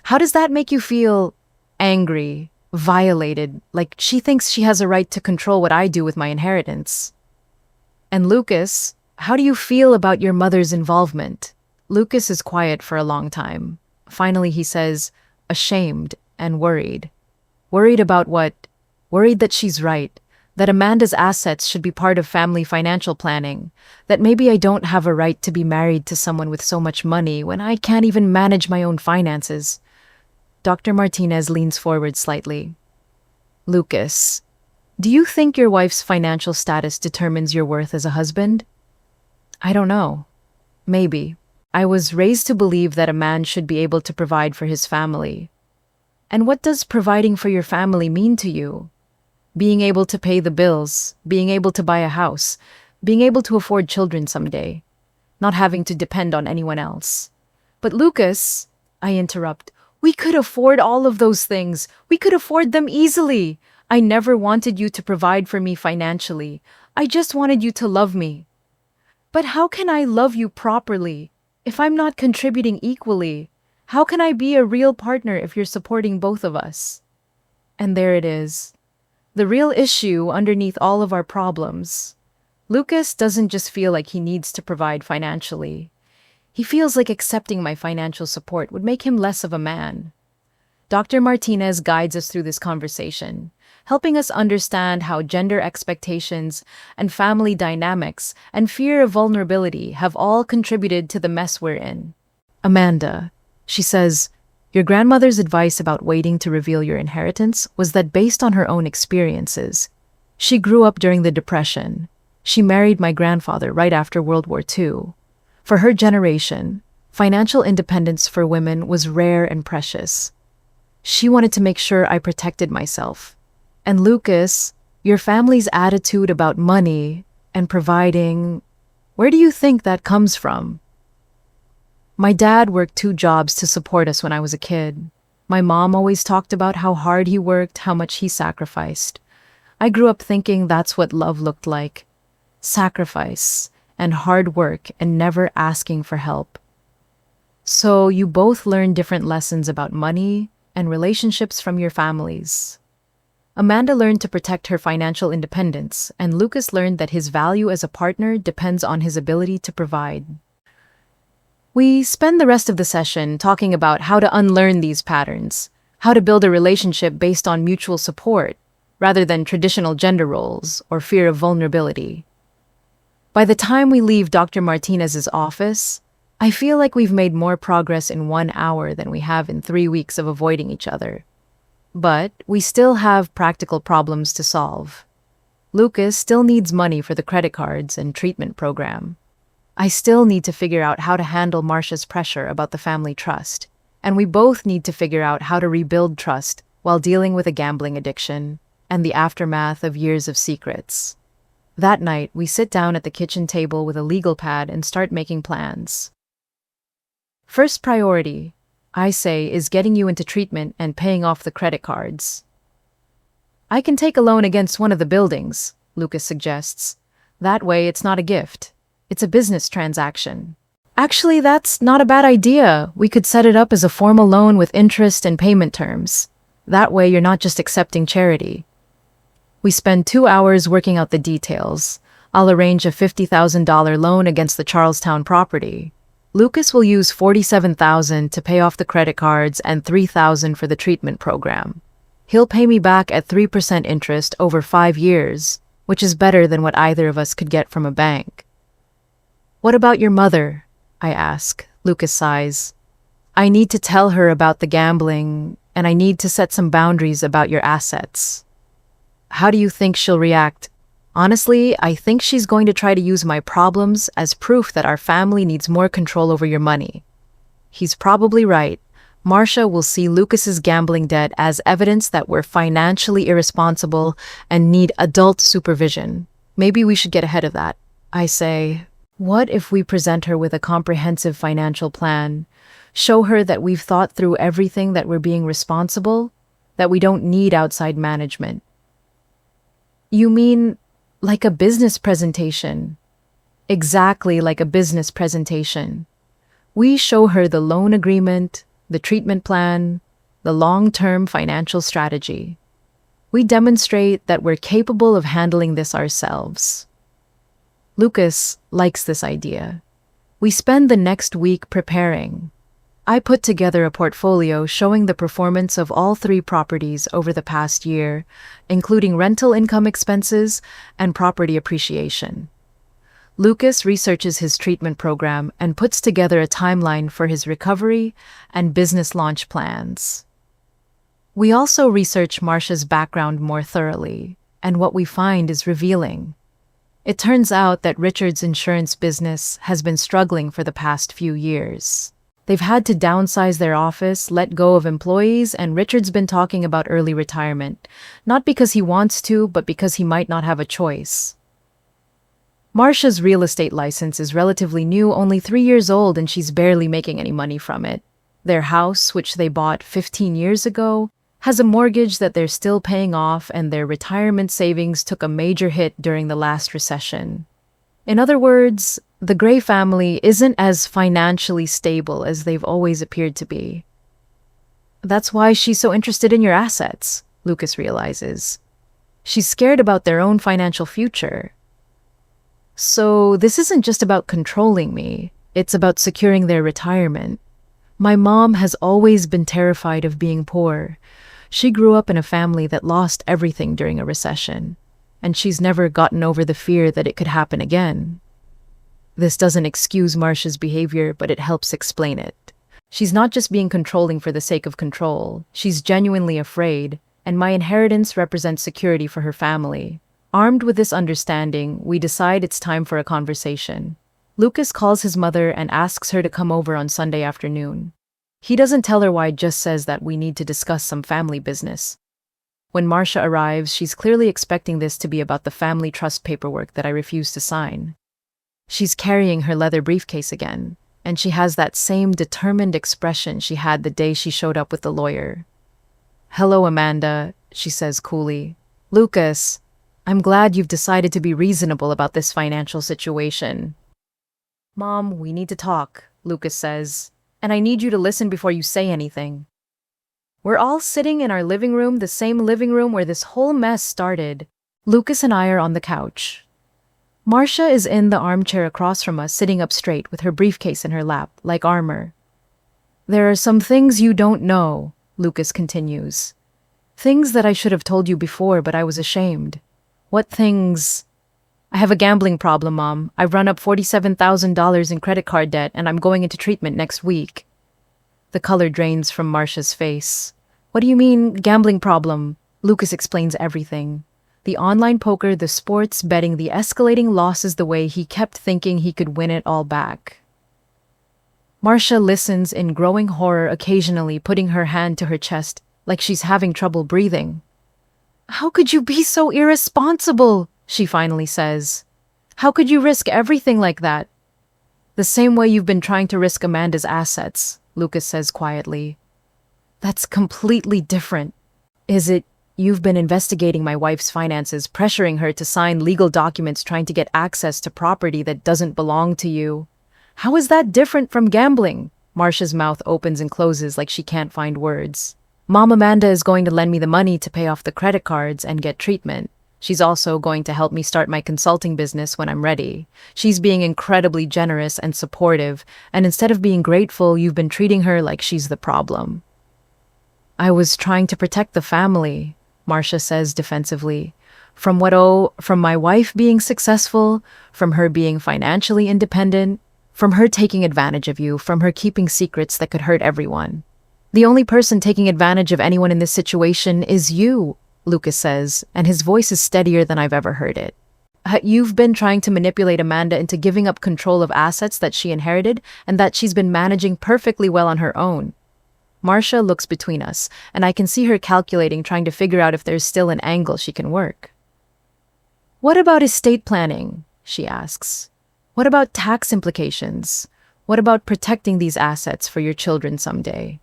How does that make you feel? Angry, violated, like she thinks she has a right to control what I do with my inheritance. And Lucas, how do you feel about your mother's involvement? Lucas is quiet for a long time. Finally, he says, ashamed and worried. Worried about what? Worried that she's right, that Amanda's assets should be part of family financial planning, that maybe I don't have a right to be married to someone with so much money when I can't even manage my own finances. Dr. Martinez leans forward slightly. Lucas, do you think your wife's financial status determines your worth as a husband? I don't know. Maybe. I was raised to believe that a man should be able to provide for his family. And what does providing for your family mean to you? Being able to pay the bills, being able to buy a house, being able to afford children someday, not having to depend on anyone else. But Lucas, I interrupt, we could afford all of those things. We could afford them easily. I never wanted you to provide for me financially. I just wanted you to love me. But how can I love you properly if I'm not contributing equally? How can I be a real partner if you're supporting both of us? And there it is. The real issue underneath all of our problems. Lucas doesn't just feel like he needs to provide financially. He feels like accepting my financial support would make him less of a man. Dr. Martinez guides us through this conversation, helping us understand how gender expectations and family dynamics and fear of vulnerability have all contributed to the mess we're in. Amanda, she says, your grandmother's advice about waiting to reveal your inheritance was that based on her own experiences. She grew up during the Depression. She married my grandfather right after World War II. For her generation, financial independence for women was rare and precious. She wanted to make sure I protected myself. And Lucas, your family's attitude about money and providing, where do you think that comes from? My dad worked 2 jobs to support us when I was a kid. My mom always talked about how hard he worked, how much he sacrificed. I grew up thinking that's what love looked like. Sacrifice and hard work and never asking for help. So you both learned different lessons about money and relationships from your families. Amanda learned to protect her financial independence, and Lucas learned that his value as a partner depends on his ability to provide. We spend the rest of the session talking about how to unlearn these patterns, how to build a relationship based on mutual support, rather than traditional gender roles or fear of vulnerability. By the time we leave Dr. Martinez's office, I feel like we've made more progress in 1 hour than we have in 3 weeks of avoiding each other. But we still have practical problems to solve. Lucas still needs money for the credit cards and treatment program. I still need to figure out how to handle Marcia's pressure about the family trust, and we both need to figure out how to rebuild trust while dealing with a gambling addiction and the aftermath of years of secrets. That night, we sit down at the kitchen table with a legal pad and start making plans. First priority, I say, is getting you into treatment and paying off the credit cards. I can take a loan against one of the buildings, Lucas suggests. That way, it's not a gift. It's a business transaction. Actually, that's not a bad idea. We could set it up as a formal loan with interest and payment terms. That way, you're not just accepting charity. We spend 2 hours working out the details. I'll arrange a $50,000 loan against the Charlestown property. Lucas will use $47,000 to pay off the credit cards and $3,000 for the treatment program. He'll pay me back at 3% interest over 5 years, which is better than what either of us could get from a bank. What about your mother? I ask. Lucas sighs. I need to tell her about the gambling, and I need to set some boundaries about your assets. How do you think she'll react? Honestly, I think she's going to try to use my problems as proof that our family needs more control over your money. He's probably right. Marcia will see Lucas's gambling debt as evidence that we're financially irresponsible and need adult supervision. Maybe we should get ahead of that. I say, what if we present her with a comprehensive financial plan? Show her that we've thought through everything, that we're being responsible, that we don't need outside management. You mean like a business presentation? Exactly like a business presentation. We show her the loan agreement, the treatment plan, the long-term financial strategy. We demonstrate that we're capable of handling this ourselves. Lucas likes this idea. We spend the next week preparing. I put together a portfolio showing the performance of all 3 properties over the past year, including rental income expenses and property appreciation. Lucas researches his treatment program and puts together a timeline for his recovery and business launch plans. We also research Marcia's background more thoroughly, and what we find is revealing. It turns out that Richard's insurance business has been struggling for the past few years. They've had to downsize their office, let go of employees, and Richard's been talking about early retirement, not because he wants to, but because he might not have a choice. Marcia's real estate license is relatively new, only 3 years old, and she's barely making any money from it. Their house, which they bought 15 years ago, has a mortgage that they're still paying off, and their retirement savings took a major hit during the last recession. In other words, the Gray family isn't as financially stable as they've always appeared to be. That's why she's so interested in your assets, Lucas realizes. She's scared about their own financial future. So this isn't just about controlling me, it's about securing their retirement. My mom has always been terrified of being poor. She grew up in a family that lost everything during a recession, and she's never gotten over the fear that it could happen again. This doesn't excuse Marcia's behavior, but it helps explain it. She's not just being controlling for the sake of control, she's genuinely afraid, and my inheritance represents security for her family. Armed with this understanding, we decide it's time for a conversation. Lucas calls his mother and asks her to come over on Sunday afternoon. He doesn't tell her why, just says that we need to discuss some family business. When Marcia arrives, she's clearly expecting this to be about the family trust paperwork that I refuse to sign. She's carrying her leather briefcase again, and she has that same determined expression she had the day she showed up with the lawyer. "Hello, Amanda," she says coolly. "Lucas, I'm glad you've decided to be reasonable about this financial situation." "Mom, we need to talk," Lucas says, "and I need you to listen before you say anything." We're all sitting in our living room, the same living room where this whole mess started. Lucas and I are on the couch. Marcia is in the armchair across from us, sitting up straight with her briefcase in her lap, like armor. "There are some things you don't know," Lucas continues. "Things that I should have told you before, but I was ashamed." "What things?" "I have a gambling problem, Mom. I've run up $47,000 in credit card debt, and I'm going into treatment next week." The color drains from Marcia's face. "What do you mean, gambling problem?" Lucas explains everything. The online poker, the sports betting, the escalating losses, the way he kept thinking he could win it all back. Marcia listens in growing horror, occasionally putting her hand to her chest like she's having trouble breathing. "How could you be so irresponsible?" she finally says. "How could you risk everything like that?" "The same way you've been trying to risk Amanda's assets," Lucas says quietly. "That's completely different." "Is it? You've been investigating my wife's finances, pressuring her to sign legal documents, trying to get access to property that doesn't belong to you. How is that different from gambling?" Marcia's mouth opens and closes like she can't find words. "Mom, Amanda is going to lend me the money to pay off the credit cards and get treatment. She's also going to help me start my consulting business when I'm ready. She's being incredibly generous and supportive, and instead of being grateful, you've been treating her like she's the problem." "I was trying to protect the family," Marcia says defensively. From my wife being successful, from her being financially independent, from her taking advantage of you, from her keeping secrets that could hurt everyone. "The only person taking advantage of anyone in this situation is you," Lucas says, and his voice is steadier than I've ever heard it. "You've been trying to manipulate Amanda into giving up control of assets that she inherited and that she's been managing perfectly well on her own." Marcia looks between us, and I can see her calculating, trying to figure out if there's still an angle she can work. "What about estate planning?" she asks. "What about tax implications? What about protecting these assets for your children someday?"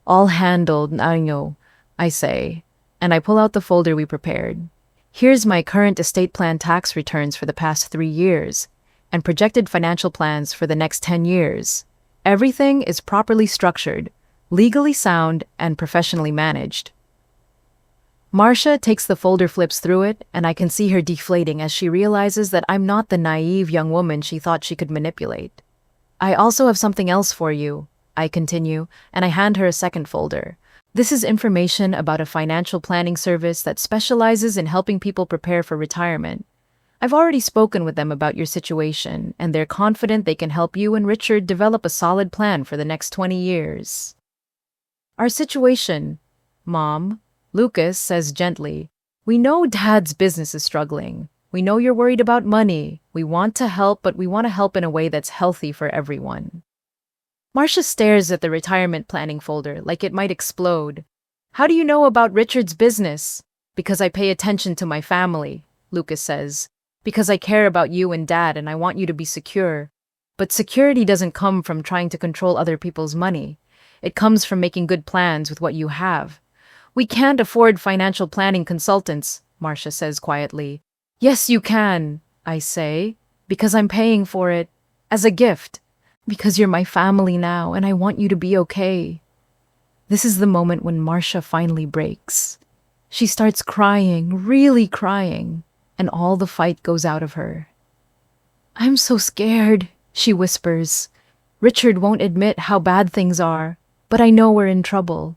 "All handled, I know," I say, and I pull out the folder we prepared. Here's my current estate plan tax returns for the past 3 years, and projected financial plans for the next 10 years. Everything is properly structured, legally sound, and professionally managed. Marcia takes the folder, flips through it, and I can see her deflating as she realizes that I'm not the naive young woman she thought she could manipulate. "I also have something else for you," I continue, and I hand her a second folder. This is information about a financial planning service that specializes in helping people prepare for retirement. I've already spoken with them about your situation, and they're confident they can help you and Richard develop a solid plan for the next 20 years. "Our situation, Mom," Lucas says gently. "We know Dad's business is struggling. We know you're worried about money. We want to help, but we want to help in a way that's healthy for everyone. Marcia stares at the retirement planning folder like it might explode. How do you know about Richard's business? Because I pay attention to my family, Lucas says. Because I care about you and Dad and I want you to be secure. But security doesn't come from trying to control other people's money. It comes from making good plans with what you have. We can't afford financial planning consultants, Marcia says quietly. Yes, you can, I say, because I'm paying for it as a gift. Because you're my family now and I want you to be okay. This is the moment when Marcia finally breaks. She starts crying, really crying, and all the fight goes out of her. I'm so scared, she whispers. Richard won't admit how bad things are, but I know we're in trouble.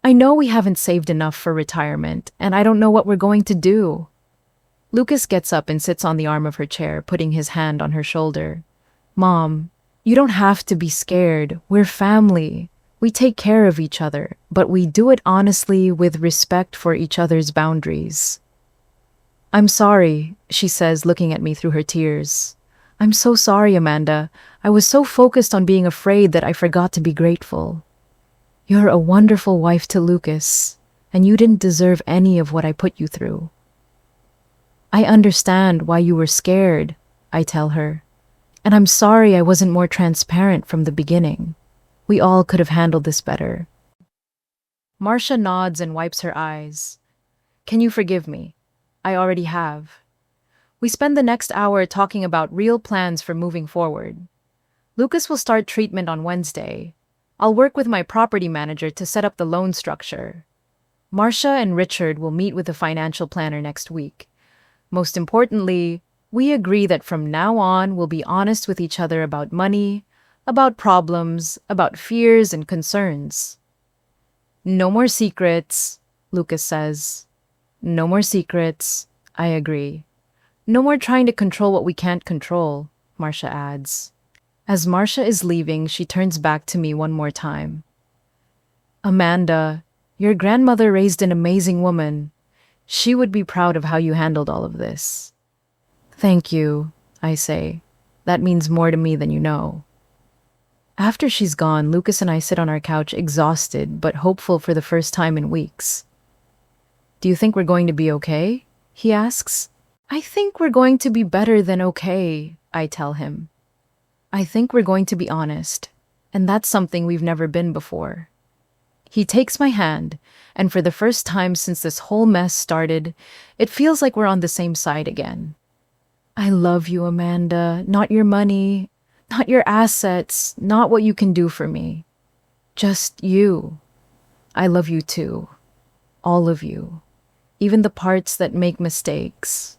I know we haven't saved enough for retirement, and I don't know what we're going to do. Lucas gets up and sits on the arm of her chair, putting his hand on her shoulder. Mom, you don't have to be scared. We're family. We take care of each other, but we do it honestly with respect for each other's boundaries. I'm sorry, she says, looking at me through her tears. I'm so sorry, Amanda. I was so focused on being afraid that I forgot to be grateful. You're a wonderful wife to Lucas, and you didn't deserve any of what I put you through. I understand why you were scared, I tell her. And I'm sorry I wasn't more transparent from the beginning. We all could have handled this better. Marcia nods and wipes her eyes. Can you forgive me? I already have. We spend the next hour talking about real plans for moving forward. Lucas will start treatment on Wednesday. I'll work with my property manager to set up the loan structure. Marcia and Richard will meet with the financial planner next week. Most importantly, we agree that from now on we'll be honest with each other about money, about problems, about fears and concerns. No more secrets, Lucas says. No more secrets, I agree. No more trying to control what we can't control, Marcia adds. As Marcia is leaving, she turns back to me one more time. Amanda, your grandmother raised an amazing woman. She would be proud of how you handled all of this. Thank you, I say. That means more to me than you know. After she's gone, Lucas and I sit on our couch exhausted but hopeful for the first time in weeks. Do you think we're going to be okay? He asks. I think we're going to be better than okay, I tell him. I think we're going to be honest, and that's something we've never been before. He takes my hand, and for the first time since this whole mess started, it feels like we're on the same side again. I love you, Amanda, not your money, not your assets, not what you can do for me. Just you. I love you too. All of you. Even the parts that make mistakes.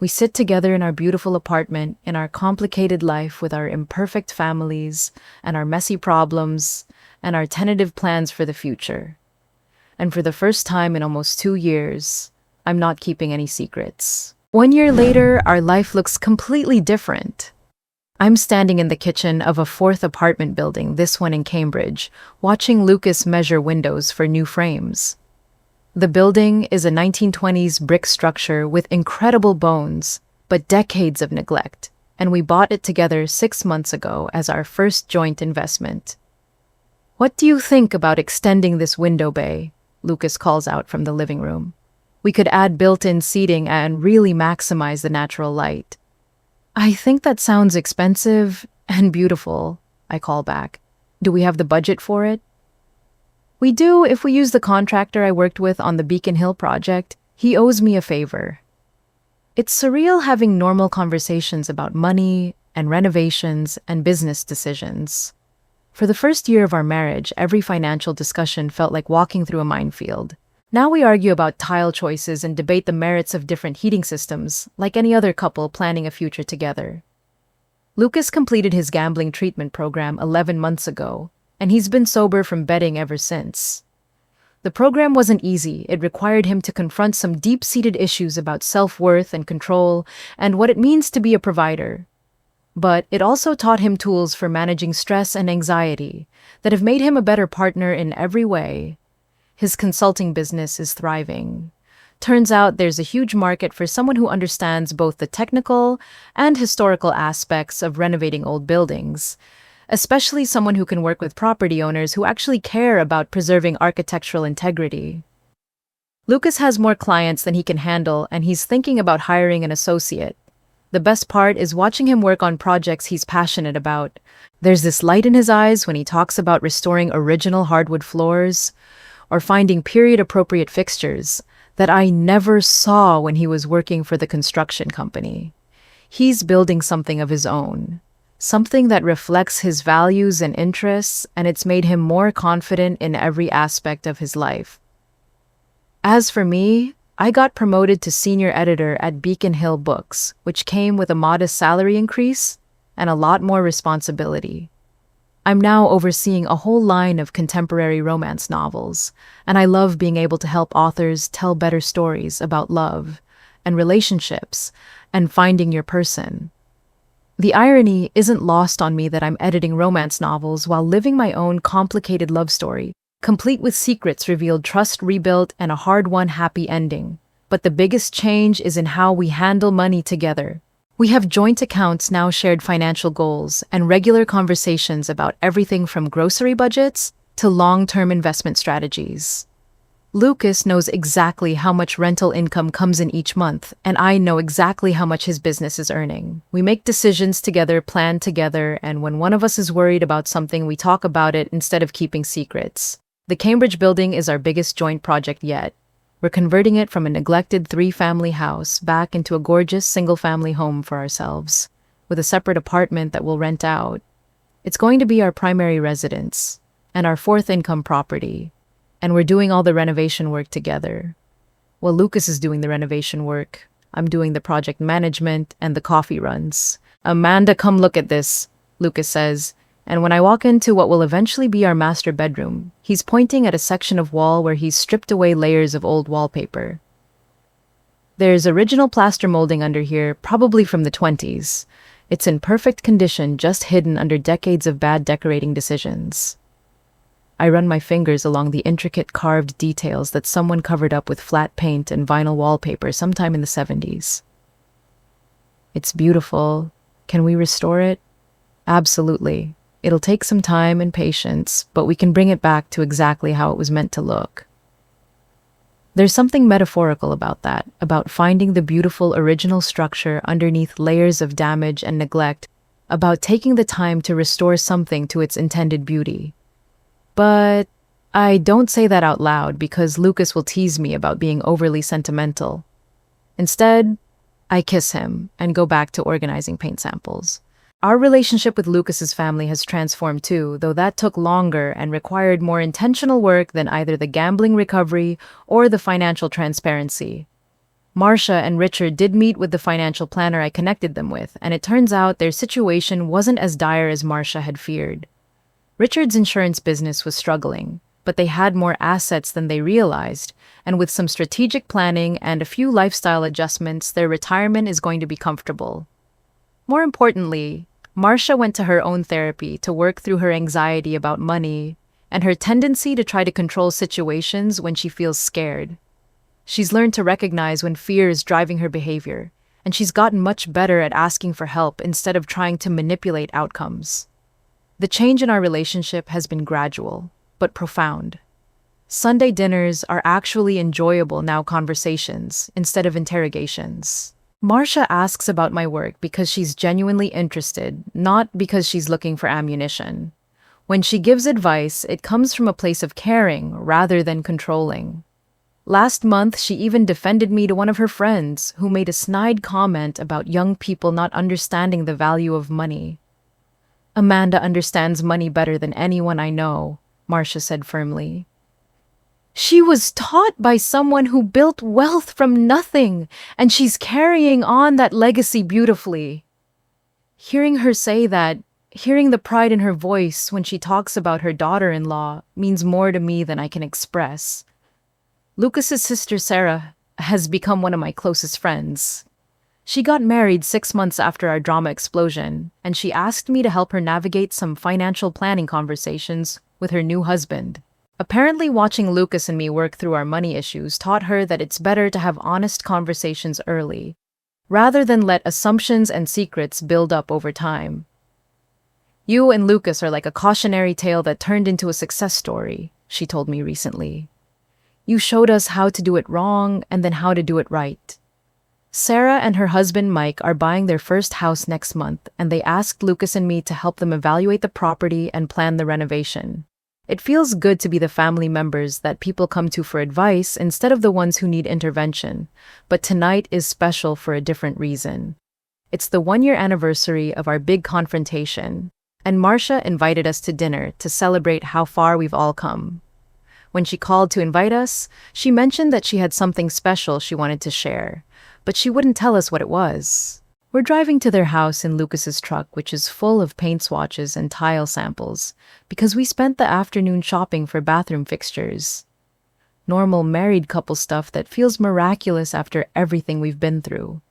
We sit together in our beautiful apartment, in our complicated life with our imperfect families and our messy problems and our tentative plans for the future. And for the first time in almost 2 years, I'm not keeping any secrets. 1 year later, our life looks completely different. I'm standing in the kitchen of a 4th apartment building, this one in Cambridge, watching Lucas measure windows for new frames. The building is a 1920s brick structure with incredible bones, but decades of neglect, and we bought it together 6 months ago as our first joint investment. What do you think about extending this window bay? Lucas calls out from the living room. We could add built-in seating and really maximize the natural light. I think that sounds expensive and beautiful, I call back. Do we have the budget for it? We do if we use the contractor I worked with on the Beacon Hill project. He owes me a favor. It's surreal having normal conversations about money and renovations and business decisions. For the first year of our marriage, every financial discussion felt like walking through a minefield. Now we argue about tile choices and debate the merits of different heating systems, like any other couple planning a future together. Lucas completed his gambling treatment program 11 months ago, and he's been sober from betting ever since. The program wasn't easy. It required him to confront some deep-seated issues about self-worth and control and what it means to be a provider. But it also taught him tools for managing stress and anxiety that have made him a better partner in every way. His consulting business is thriving. Turns out there's a huge market for someone who understands both the technical and historical aspects of renovating old buildings, especially someone who can work with property owners who actually care about preserving architectural integrity. Lucas has more clients than he can handle, and he's thinking about hiring an associate. The best part is watching him work on projects he's passionate about. There's this light in his eyes when he talks about restoring original hardwood floors or finding period-appropriate fixtures that I never saw when he was working for the construction company. He's building something of his own, something that reflects his values and interests, and it's made him more confident in every aspect of his life. As for me, I got promoted to senior editor at Beacon Hill Books, which came with a modest salary increase and a lot more responsibility. I'm now overseeing a whole line of contemporary romance novels, and I love being able to help authors tell better stories about love and relationships and finding your person. The irony isn't lost on me that I'm editing romance novels while living my own complicated love story, complete with secrets revealed, trust rebuilt, and a hard-won happy ending. But the biggest change is in how we handle money together. We have joint accounts now, shared financial goals, and regular conversations about everything from grocery budgets to long-term investment strategies. Lucas knows exactly how much rental income comes in each month, and I know exactly how much his business is earning. We make decisions together, plan together, and when one of us is worried about something, we talk about it instead of keeping secrets. The Cambridge building is our biggest joint project yet. We're converting it from a neglected 3-family house back into a gorgeous single-family home for ourselves, with a separate apartment that we'll rent out. It's going to be our primary residence and our 4th income property, and we're doing all the renovation work together. Well, Lucas is doing the renovation work. I'm doing the project management and the coffee runs. "Amanda, come look at this," Lucas says. And when I walk into what will eventually be our master bedroom, he's pointing at a section of wall where he's stripped away layers of old wallpaper. There's original plaster molding under here, probably from the 20s. It's in perfect condition, just hidden under decades of bad decorating decisions. I run my fingers along the intricate carved details that someone covered up with flat paint and vinyl wallpaper sometime in the 70s. It's beautiful. Can we restore it? Absolutely. It'll take some time and patience, but we can bring it back to exactly how it was meant to look. There's something metaphorical about that, about finding the beautiful original structure underneath layers of damage and neglect, about taking the time to restore something to its intended beauty. But I don't say that out loud because Lucas will tease me about being overly sentimental. Instead, I kiss him and go back to organizing paint samples. Our relationship with Lucas's family has transformed too, though that took longer and required more intentional work than either the gambling recovery or the financial transparency. Marcia and Richard did meet with the financial planner I connected them with, and it turns out their situation wasn't as dire as Marcia had feared. Richard's insurance business was struggling, but they had more assets than they realized, and with some strategic planning and a few lifestyle adjustments, their retirement is going to be comfortable. More importantly, Marcia went to her own therapy to work through her anxiety about money and her tendency to try to control situations when she feels scared. She's learned to recognize when fear is driving her behavior, and she's gotten much better at asking for help instead of trying to manipulate outcomes. The change in our relationship has been gradual, but profound. Sunday dinners are actually enjoyable now, conversations instead of interrogations. Marcia asks about my work because she's genuinely interested, not because she's looking for ammunition. When she gives advice, it comes from a place of caring rather than controlling. Last month, she even defended me to one of her friends who made a snide comment about young people not understanding the value of money. "Amanda understands money better than anyone I know," Marcia said firmly. "She was taught by someone who built wealth from nothing, and she's carrying on that legacy beautifully." Hearing her say that, hearing the pride in her voice when she talks about her daughter-in-law, means more to me than I can express. Lucas's sister Sarah has become one of my closest friends. She got married 6 months after our drama explosion, and she asked me to help her navigate some financial planning conversations with her new husband. Apparently, watching Lucas and me work through our money issues taught her that it's better to have honest conversations early, rather than let assumptions and secrets build up over time. You and Lucas are like a cautionary tale that turned into a success story, she told me recently. You showed us how to do it wrong and then how to do it right. Sarah and her husband Mike are buying their first house next month, and they asked Lucas and me to help them evaluate the property and plan the renovation. It feels good to be the family members that people come to for advice instead of the ones who need intervention, but tonight is special for a different reason. It's the 1-year anniversary of our big confrontation, and Marcia invited us to dinner to celebrate how far we've all come. When she called to invite us, she mentioned that she had something special she wanted to share, but she wouldn't tell us what it was. We're driving to their house in Lucas's truck, which is full of paint swatches and tile samples, because we spent the afternoon shopping for bathroom fixtures. Normal married couple stuff that feels miraculous after everything we've been through.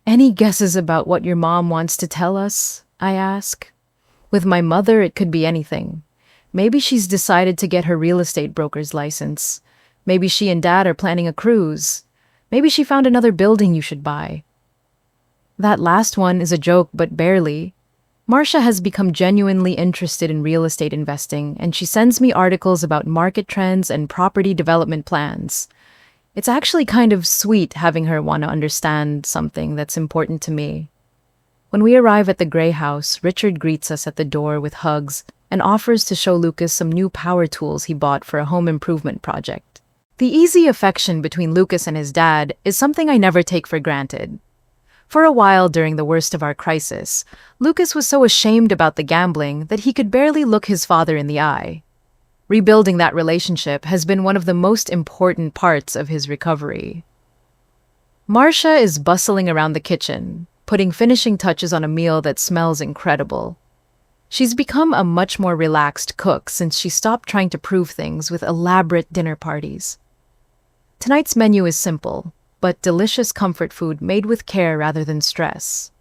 Any guesses about what your mom wants to tell us? I ask. With my mother, it could be anything. Maybe she's decided to get her real estate broker's license. Maybe she and Dad are planning a cruise. Maybe she found another building you should buy. That last one is a joke, but barely. Marcia has become genuinely interested in real estate investing, and she sends me articles about market trends and property development plans. It's actually kind of sweet having her want to understand something that's important to me. When we arrive at the Gray House, Richard greets us at the door with hugs and offers to show Lucas some new power tools he bought for a home improvement project. The easy affection between Lucas and his dad is something I never take for granted. For a while during the worst of our crisis, Lucas was so ashamed about the gambling that he could barely look his father in the eye. Rebuilding that relationship has been one of the most important parts of his recovery. Marcia is bustling around the kitchen, putting finishing touches on a meal that smells incredible. She's become a much more relaxed cook since she stopped trying to prove things with elaborate dinner parties. Tonight's menu is simple, but delicious comfort food made with care rather than stress.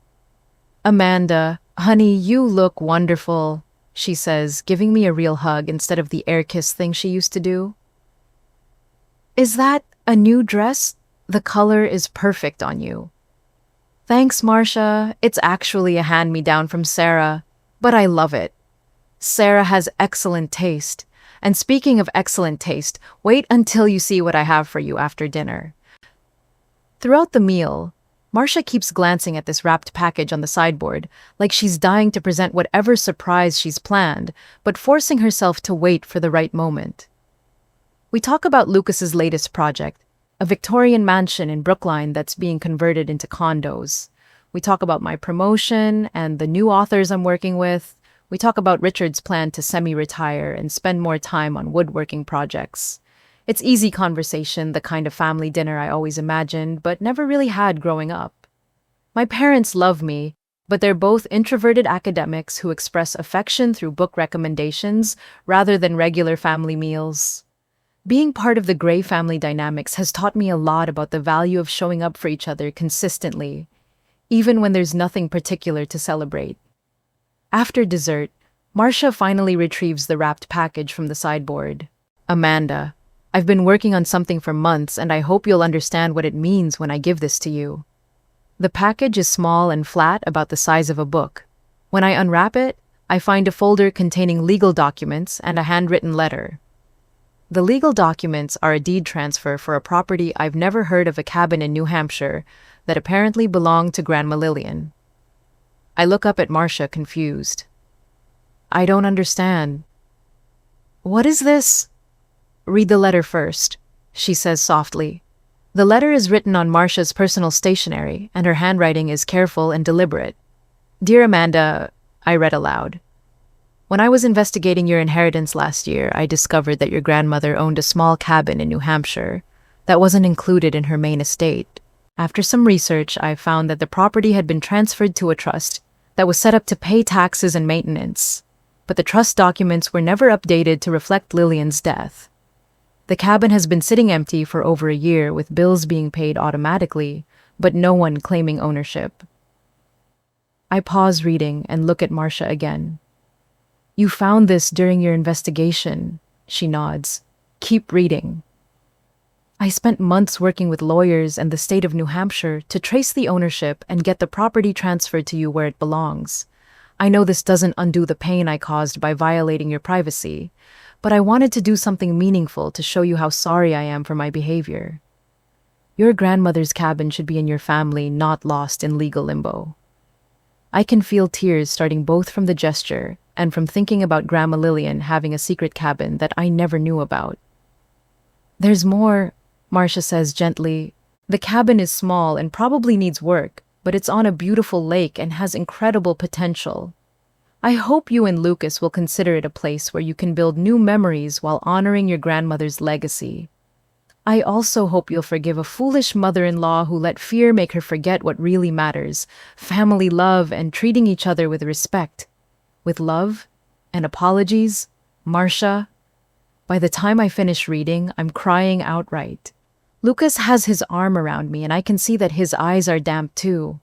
Amanda, honey, you look wonderful, she says, giving me a real hug instead of the air kiss thing she used to do. Is that a new dress? The color is perfect on you. Thanks, Marcia. It's actually a hand-me-down from Sarah, but I love it. Sarah has excellent taste. And speaking of excellent taste, wait until you see what I have for you after dinner. Throughout the meal, Marcia keeps glancing at this wrapped package on the sideboard, like she's dying to present whatever surprise she's planned, but forcing herself to wait for the right moment. We talk about Lucas's latest project, a Victorian mansion in Brookline that's being converted into condos. We talk about my promotion and the new authors I'm working with. We talk about Richard's plan to semi-retire and spend more time on woodworking projects. It's easy conversation, the kind of family dinner I always imagined, but never really had growing up. My parents love me, but they're both introverted academics who express affection through book recommendations rather than regular family meals. Being part of the Gray family dynamics has taught me a lot about the value of showing up for each other consistently, even when there's nothing particular to celebrate. After dessert, Marcia finally retrieves the wrapped package from the sideboard. Amanda, I've been working on something for months, and I hope you'll understand what it means when I give this to you. The package is small and flat, about the size of a book. When I unwrap it, I find a folder containing legal documents and a handwritten letter. The legal documents are a deed transfer for a property I've never heard of, a cabin in New Hampshire that apparently belonged to Grandma Lillian. I look up at Marcia, confused. I don't understand. What is this? Read the letter first, she says softly. The letter is written on Marcia's personal stationery, and her handwriting is careful and deliberate. Dear Amanda, I read aloud. When I was investigating your inheritance last year, I discovered that your grandmother owned a small cabin in New Hampshire that wasn't included in her main estate. After some research, I found that the property had been transferred to a trust that was set up to pay taxes and maintenance, but the trust documents were never updated to reflect Lillian's death. The cabin has been sitting empty for over a year, with bills being paid automatically, but no one claiming ownership. I pause reading and look at Marcia again. You found this during your investigation, she nods. Keep reading. I spent months working with lawyers and the state of New Hampshire to trace the ownership and get the property transferred to you where it belongs. I know this doesn't undo the pain I caused by violating your privacy, but I wanted to do something meaningful to show you how sorry I am for my behavior. Your grandmother's cabin should be in your family, not lost in legal limbo. I can feel tears starting both from the gesture and from thinking about Grandma Lillian having a secret cabin that I never knew about. There's more, Marcia says gently. The cabin is small and probably needs work, but it's on a beautiful lake and has incredible potential. I hope you and Lucas will consider it a place where you can build new memories while honoring your grandmother's legacy. I also hope you'll forgive a foolish mother-in-law who let fear make her forget what really matters: family love and treating each other with respect. With love and apologies, Marcia. By the time I finish reading, I'm crying outright. Lucas has his arm around me and I can see that his eyes are damp too.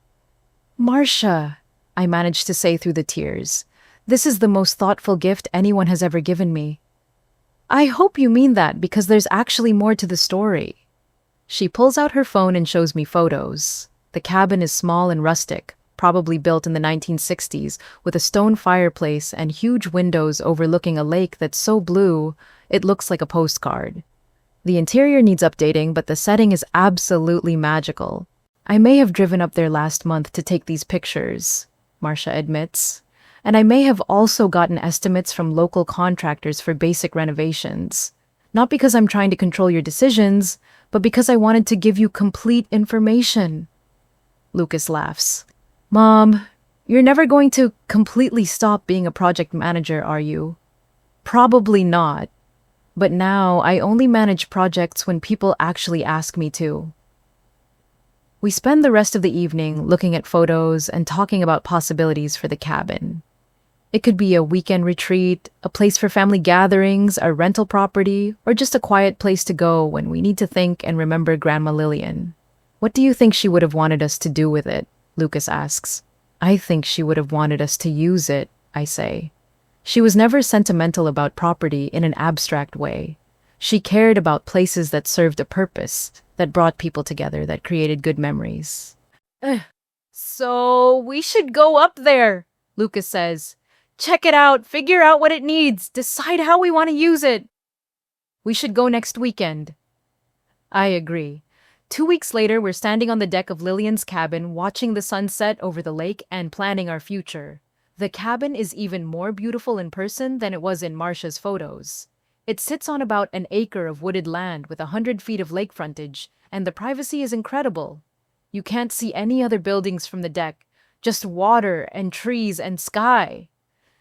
Marcia, I managed to say through the tears, this is the most thoughtful gift anyone has ever given me. I hope you mean that because there's actually more to the story. She pulls out her phone and shows me photos. The cabin is small and rustic, probably built in the 1960s, with a stone fireplace and huge windows overlooking a lake that's so blue, it looks like a postcard. The interior needs updating, but the setting is absolutely magical. I may have driven up there last month to take these pictures, Marcia admits. And I may have also gotten estimates from local contractors for basic renovations. Not because I'm trying to control your decisions, but because I wanted to give you complete information. Lucas laughs. Mom, you're never going to completely stop being a project manager, are you? Probably not. But now I only manage projects when people actually ask me to. We spend the rest of the evening looking at photos and talking about possibilities for the cabin. It could be a weekend retreat, a place for family gatherings, a rental property, or just a quiet place to go when we need to think and remember Grandma Lillian. What do you think she would have wanted us to do with it? Lucas asks. I think she would have wanted us to use it, I say. She was never sentimental about property in an abstract way. She cared about places that served a purpose, that brought people together, that created good memories. So we should go up there, Lucas says. Check it out, figure out what it needs, decide how we want to use it. We should go next weekend. I agree. 2 weeks later, we're standing on the deck of Lillian's cabin, watching the sunset over the lake and planning our future. The cabin is even more beautiful in person than it was in Marcia's photos. It sits on about an acre of wooded land with 100 feet of lake frontage, and the privacy is incredible. You can't see any other buildings from the deck, just water and trees and sky.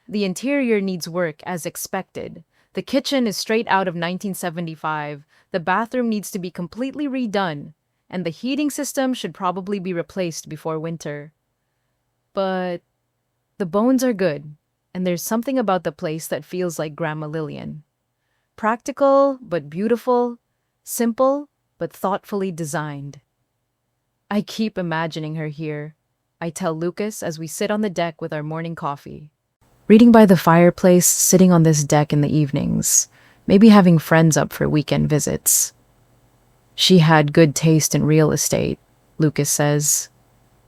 The interior needs work as expected. The kitchen is straight out of 1975, the bathroom needs to be completely redone, and the heating system should probably be replaced before winter. But the bones are good, and there's something about the place that feels like Grandma Lillian. Practical but beautiful, simple but thoughtfully designed. I keep imagining her here, I tell Lucas as we sit on the deck with our morning coffee. Reading by the fireplace, sitting on this deck in the evenings, maybe having friends up for weekend visits. She had good taste in real estate, Lucas says.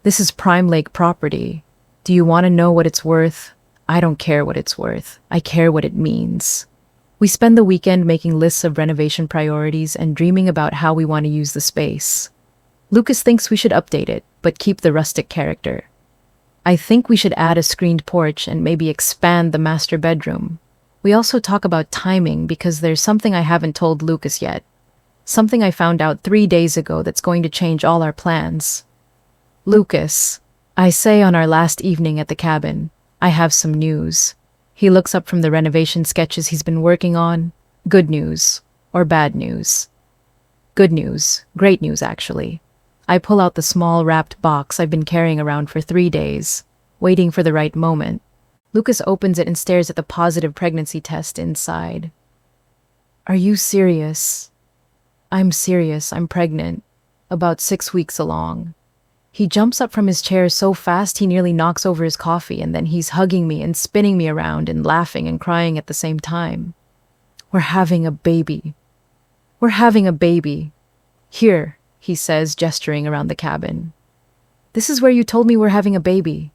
This is prime lake property. Do you want to know what it's worth? I don't care what it's worth. I care what it means. We spend the weekend making lists of renovation priorities and dreaming about how we want to use the space. Lucas thinks we should update it, but keep the rustic character. I think we should add a screened porch and maybe expand the master bedroom. We also talk about timing because there's something I haven't told Lucas yet. Something I found out 3 days ago that's going to change all our plans. Lucas, I say on our last evening at the cabin, I have some news. He looks up from the renovation sketches he's been working on. Good news or bad news? Good news. Great news, actually. I pull out the small wrapped box I've been carrying around for 3 days, waiting for the right moment. Lucas opens it and stares at the positive pregnancy test inside. Are you serious? I'm serious. I'm pregnant. About 6 weeks along. He jumps up from his chair so fast he nearly knocks over his coffee, and then he's hugging me and spinning me around and laughing and crying at the same time. We're having a baby. We're having a baby. Here, he says, gesturing around the cabin. This is where you told me we're having a baby.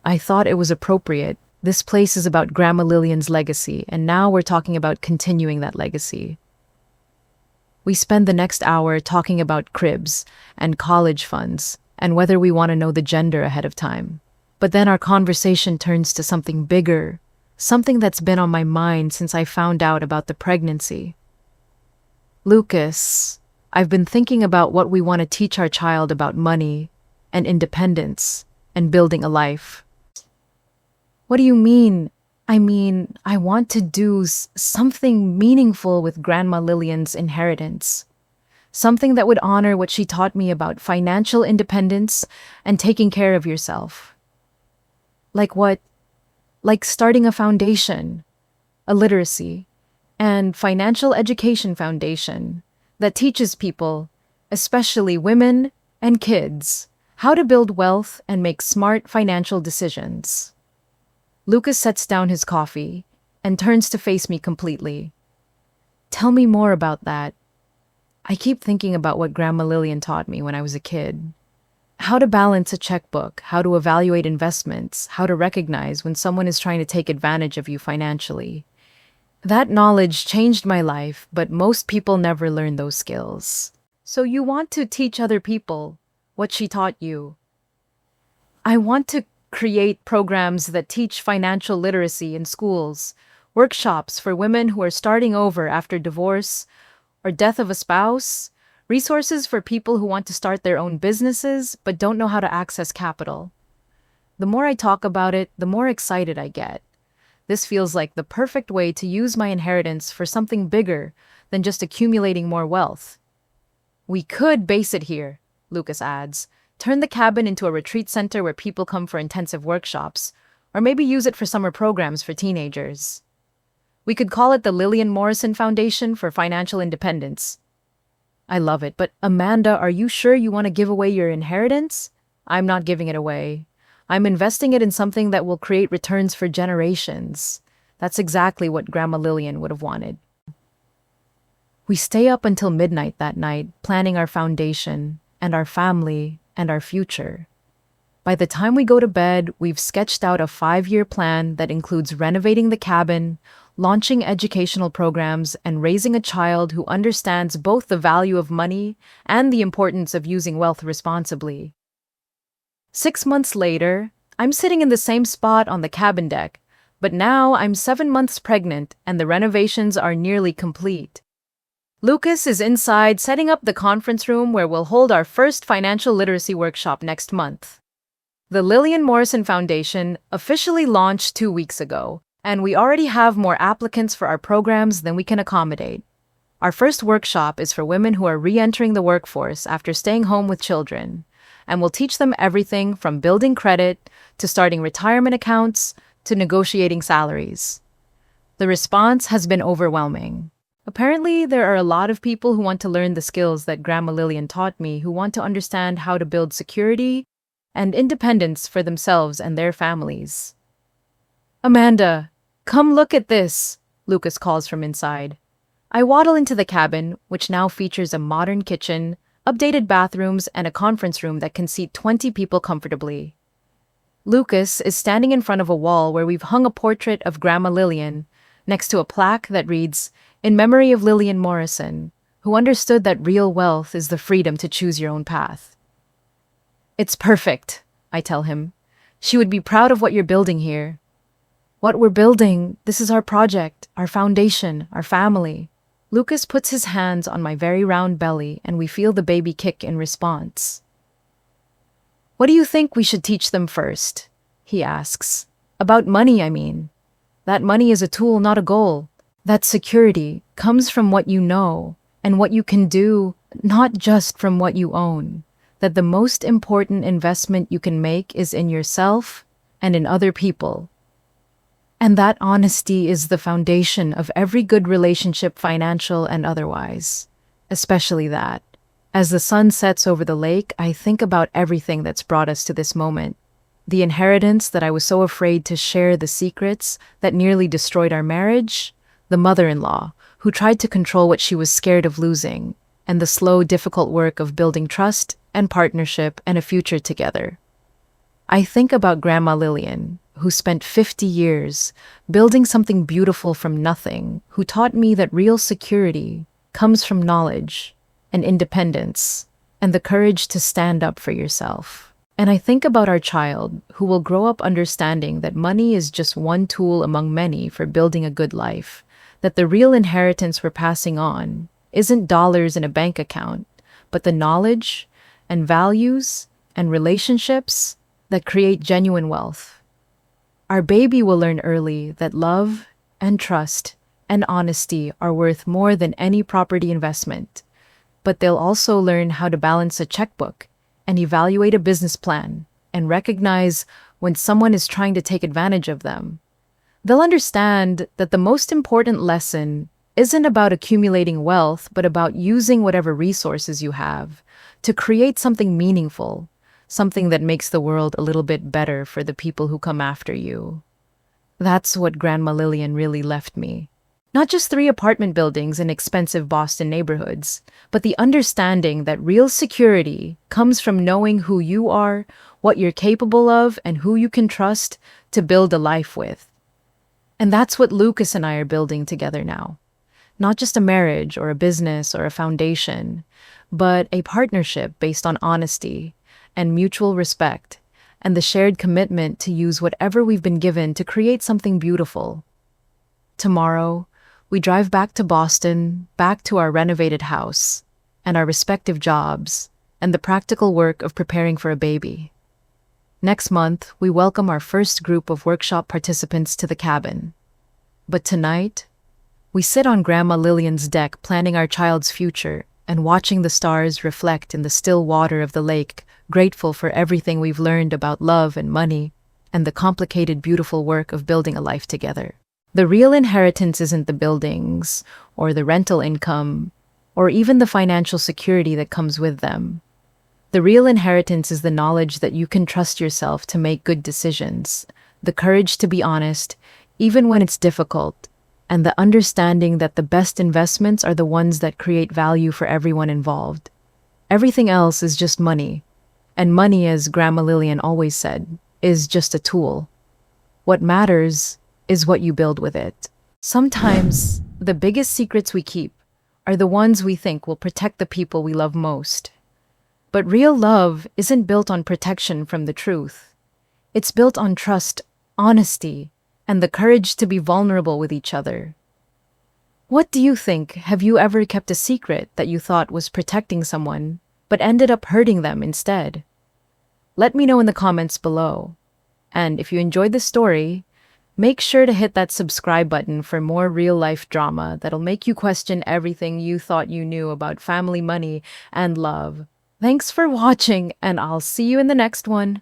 I thought it was appropriate. This place is about Grandma Lillian's legacy, and now we're talking about continuing that legacy. We spend the next hour talking about cribs and college funds and whether we want to know the gender ahead of time. But then our conversation turns to something bigger, something that's been on my mind since I found out about the pregnancy. Lucas, I've been thinking about what we want to teach our child about money and independence and building a life. What do you mean? I want to do something meaningful with Grandma Lillian's inheritance. Something that would honor what she taught me about financial independence and taking care of yourself. Like what? Like starting a foundation, a literacy, and financial education foundation that teaches people, especially women and kids, how to build wealth and make smart financial decisions. Lucas sets down his coffee and turns to face me completely. Tell me more about that. I keep thinking about what Grandma Lillian taught me when I was a kid. How to balance a checkbook, how to evaluate investments, how to recognize when someone is trying to take advantage of you financially. That knowledge changed my life, but most people never learn those skills. So you want to teach other people what she taught you. I want to create programs that teach financial literacy in schools, workshops for women who are starting over after divorce or death of a spouse, resources for people who want to start their own businesses but don't know how to access capital. The more I talk about it, the more excited I get. This feels like the perfect way to use my inheritance for something bigger than just accumulating more wealth. We could base it here, Lucas adds. Turn the cabin into a retreat center where people come for intensive workshops, or maybe use it for summer programs for teenagers. We could call it the Lillian Morrison Foundation for Financial Independence. I love it, but Amanda, are you sure you want to give away your inheritance? I'm not giving it away. I'm investing it in something that will create returns for generations. That's exactly what Grandma Lillian would have wanted. We stay up until midnight that night, planning our foundation and our family and our future. By the time we go to bed, we've sketched out a 5-year plan that includes renovating the cabin, launching educational programs, and raising a child who understands both the value of money and the importance of using wealth responsibly. 6 months later, I'm sitting in the same spot on the cabin deck, but now I'm 7 months pregnant and the renovations are nearly complete. Lucas is inside setting up the conference room where we'll hold our first financial literacy workshop next month. The Lillian Morrison Foundation officially launched 2 weeks ago, and we already have more applicants for our programs than we can accommodate. Our first workshop is for women who are re-entering the workforce after staying home with children, and we'll teach them everything from building credit to starting retirement accounts to negotiating salaries. The response has been overwhelming. Apparently, there are a lot of people who want to learn the skills that Grandma Lillian taught me, who want to understand how to build security and independence for themselves and their families. Amanda, come look at this, Lucas calls from inside. I waddle into the cabin, which now features a modern kitchen, updated bathrooms, and a conference room that can seat 20 people comfortably. Lucas is standing in front of a wall where we've hung a portrait of Grandma Lillian, next to a plaque that reads, "In memory of Lillian Morrison, who understood that real wealth is the freedom to choose your own path." It's perfect, I tell him. She would be proud of what you're building here. What we're building, this is our project, our foundation, our family. Lucas puts his hands on my very round belly and we feel the baby kick in response. What do you think we should teach them first? He asks. About money, I mean. That money is a tool, not a goal. That security comes from what you know and what you can do, not just from what you own. That the most important investment you can make is in yourself and in other people. And that honesty is the foundation of every good relationship, financial and otherwise. Especially that. As the sun sets over the lake, I think about everything that's brought us to this moment. The inheritance that I was so afraid to share, the secrets that nearly destroyed our marriage, the mother-in-law who tried to control what she was scared of losing, and the slow, difficult work of building trust and partnership and a future together. I think about Grandma Lillian, who spent 50 years building something beautiful from nothing, who taught me that real security comes from knowledge and independence and the courage to stand up for yourself. And I think about our child, who will grow up understanding that money is just one tool among many for building a good life, that the real inheritance we're passing on isn't dollars in a bank account, but the knowledge and values and relationships that create genuine wealth. Our baby will learn early that love and trust and honesty are worth more than any property investment, but they'll also learn how to balance a checkbook and evaluate a business plan and recognize when someone is trying to take advantage of them. They'll understand that the most important lesson isn't about accumulating wealth, but about using whatever resources you have to create something meaningful, something that makes the world a little bit better for the people who come after you. That's what Grandma Lillian really left me. Not just 3 apartment buildings in expensive Boston neighborhoods, but the understanding that real security comes from knowing who you are, what you're capable of, and who you can trust to build a life with. And that's what Lucas and I are building together now. Not just a marriage or a business or a foundation, but a partnership based on honesty and mutual respect, and the shared commitment to use whatever we've been given to create something beautiful. Tomorrow, we drive back to Boston, back to our renovated house, and our respective jobs, and the practical work of preparing for a baby. Next month, we welcome our first group of workshop participants to the cabin. But tonight, we sit on Grandma Lillian's deck planning our child's future and watching the stars reflect in the still water of the lake, grateful for everything we've learned about love and money and the complicated, beautiful work of building a life together. The real inheritance isn't the buildings or the rental income or even the financial security that comes with them. The real inheritance is the knowledge that you can trust yourself to make good decisions, the courage to be honest, even when it's difficult, and the understanding that the best investments are the ones that create value for everyone involved. Everything else is just money. And money, as Grandma Lillian always said, is just a tool. What matters is what you build with it. Sometimes, the biggest secrets we keep are the ones we think will protect the people we love most. But real love isn't built on protection from the truth. It's built on trust, honesty, and the courage to be vulnerable with each other. What do you think? Have you ever kept a secret that you thought was protecting someone, but ended up hurting them instead? Let me know in the comments below. And if you enjoyed this story, make sure to hit that subscribe button for more real-life drama that'll make you question everything you thought you knew about family, money, and love. Thanks for watching, and I'll see you in the next one.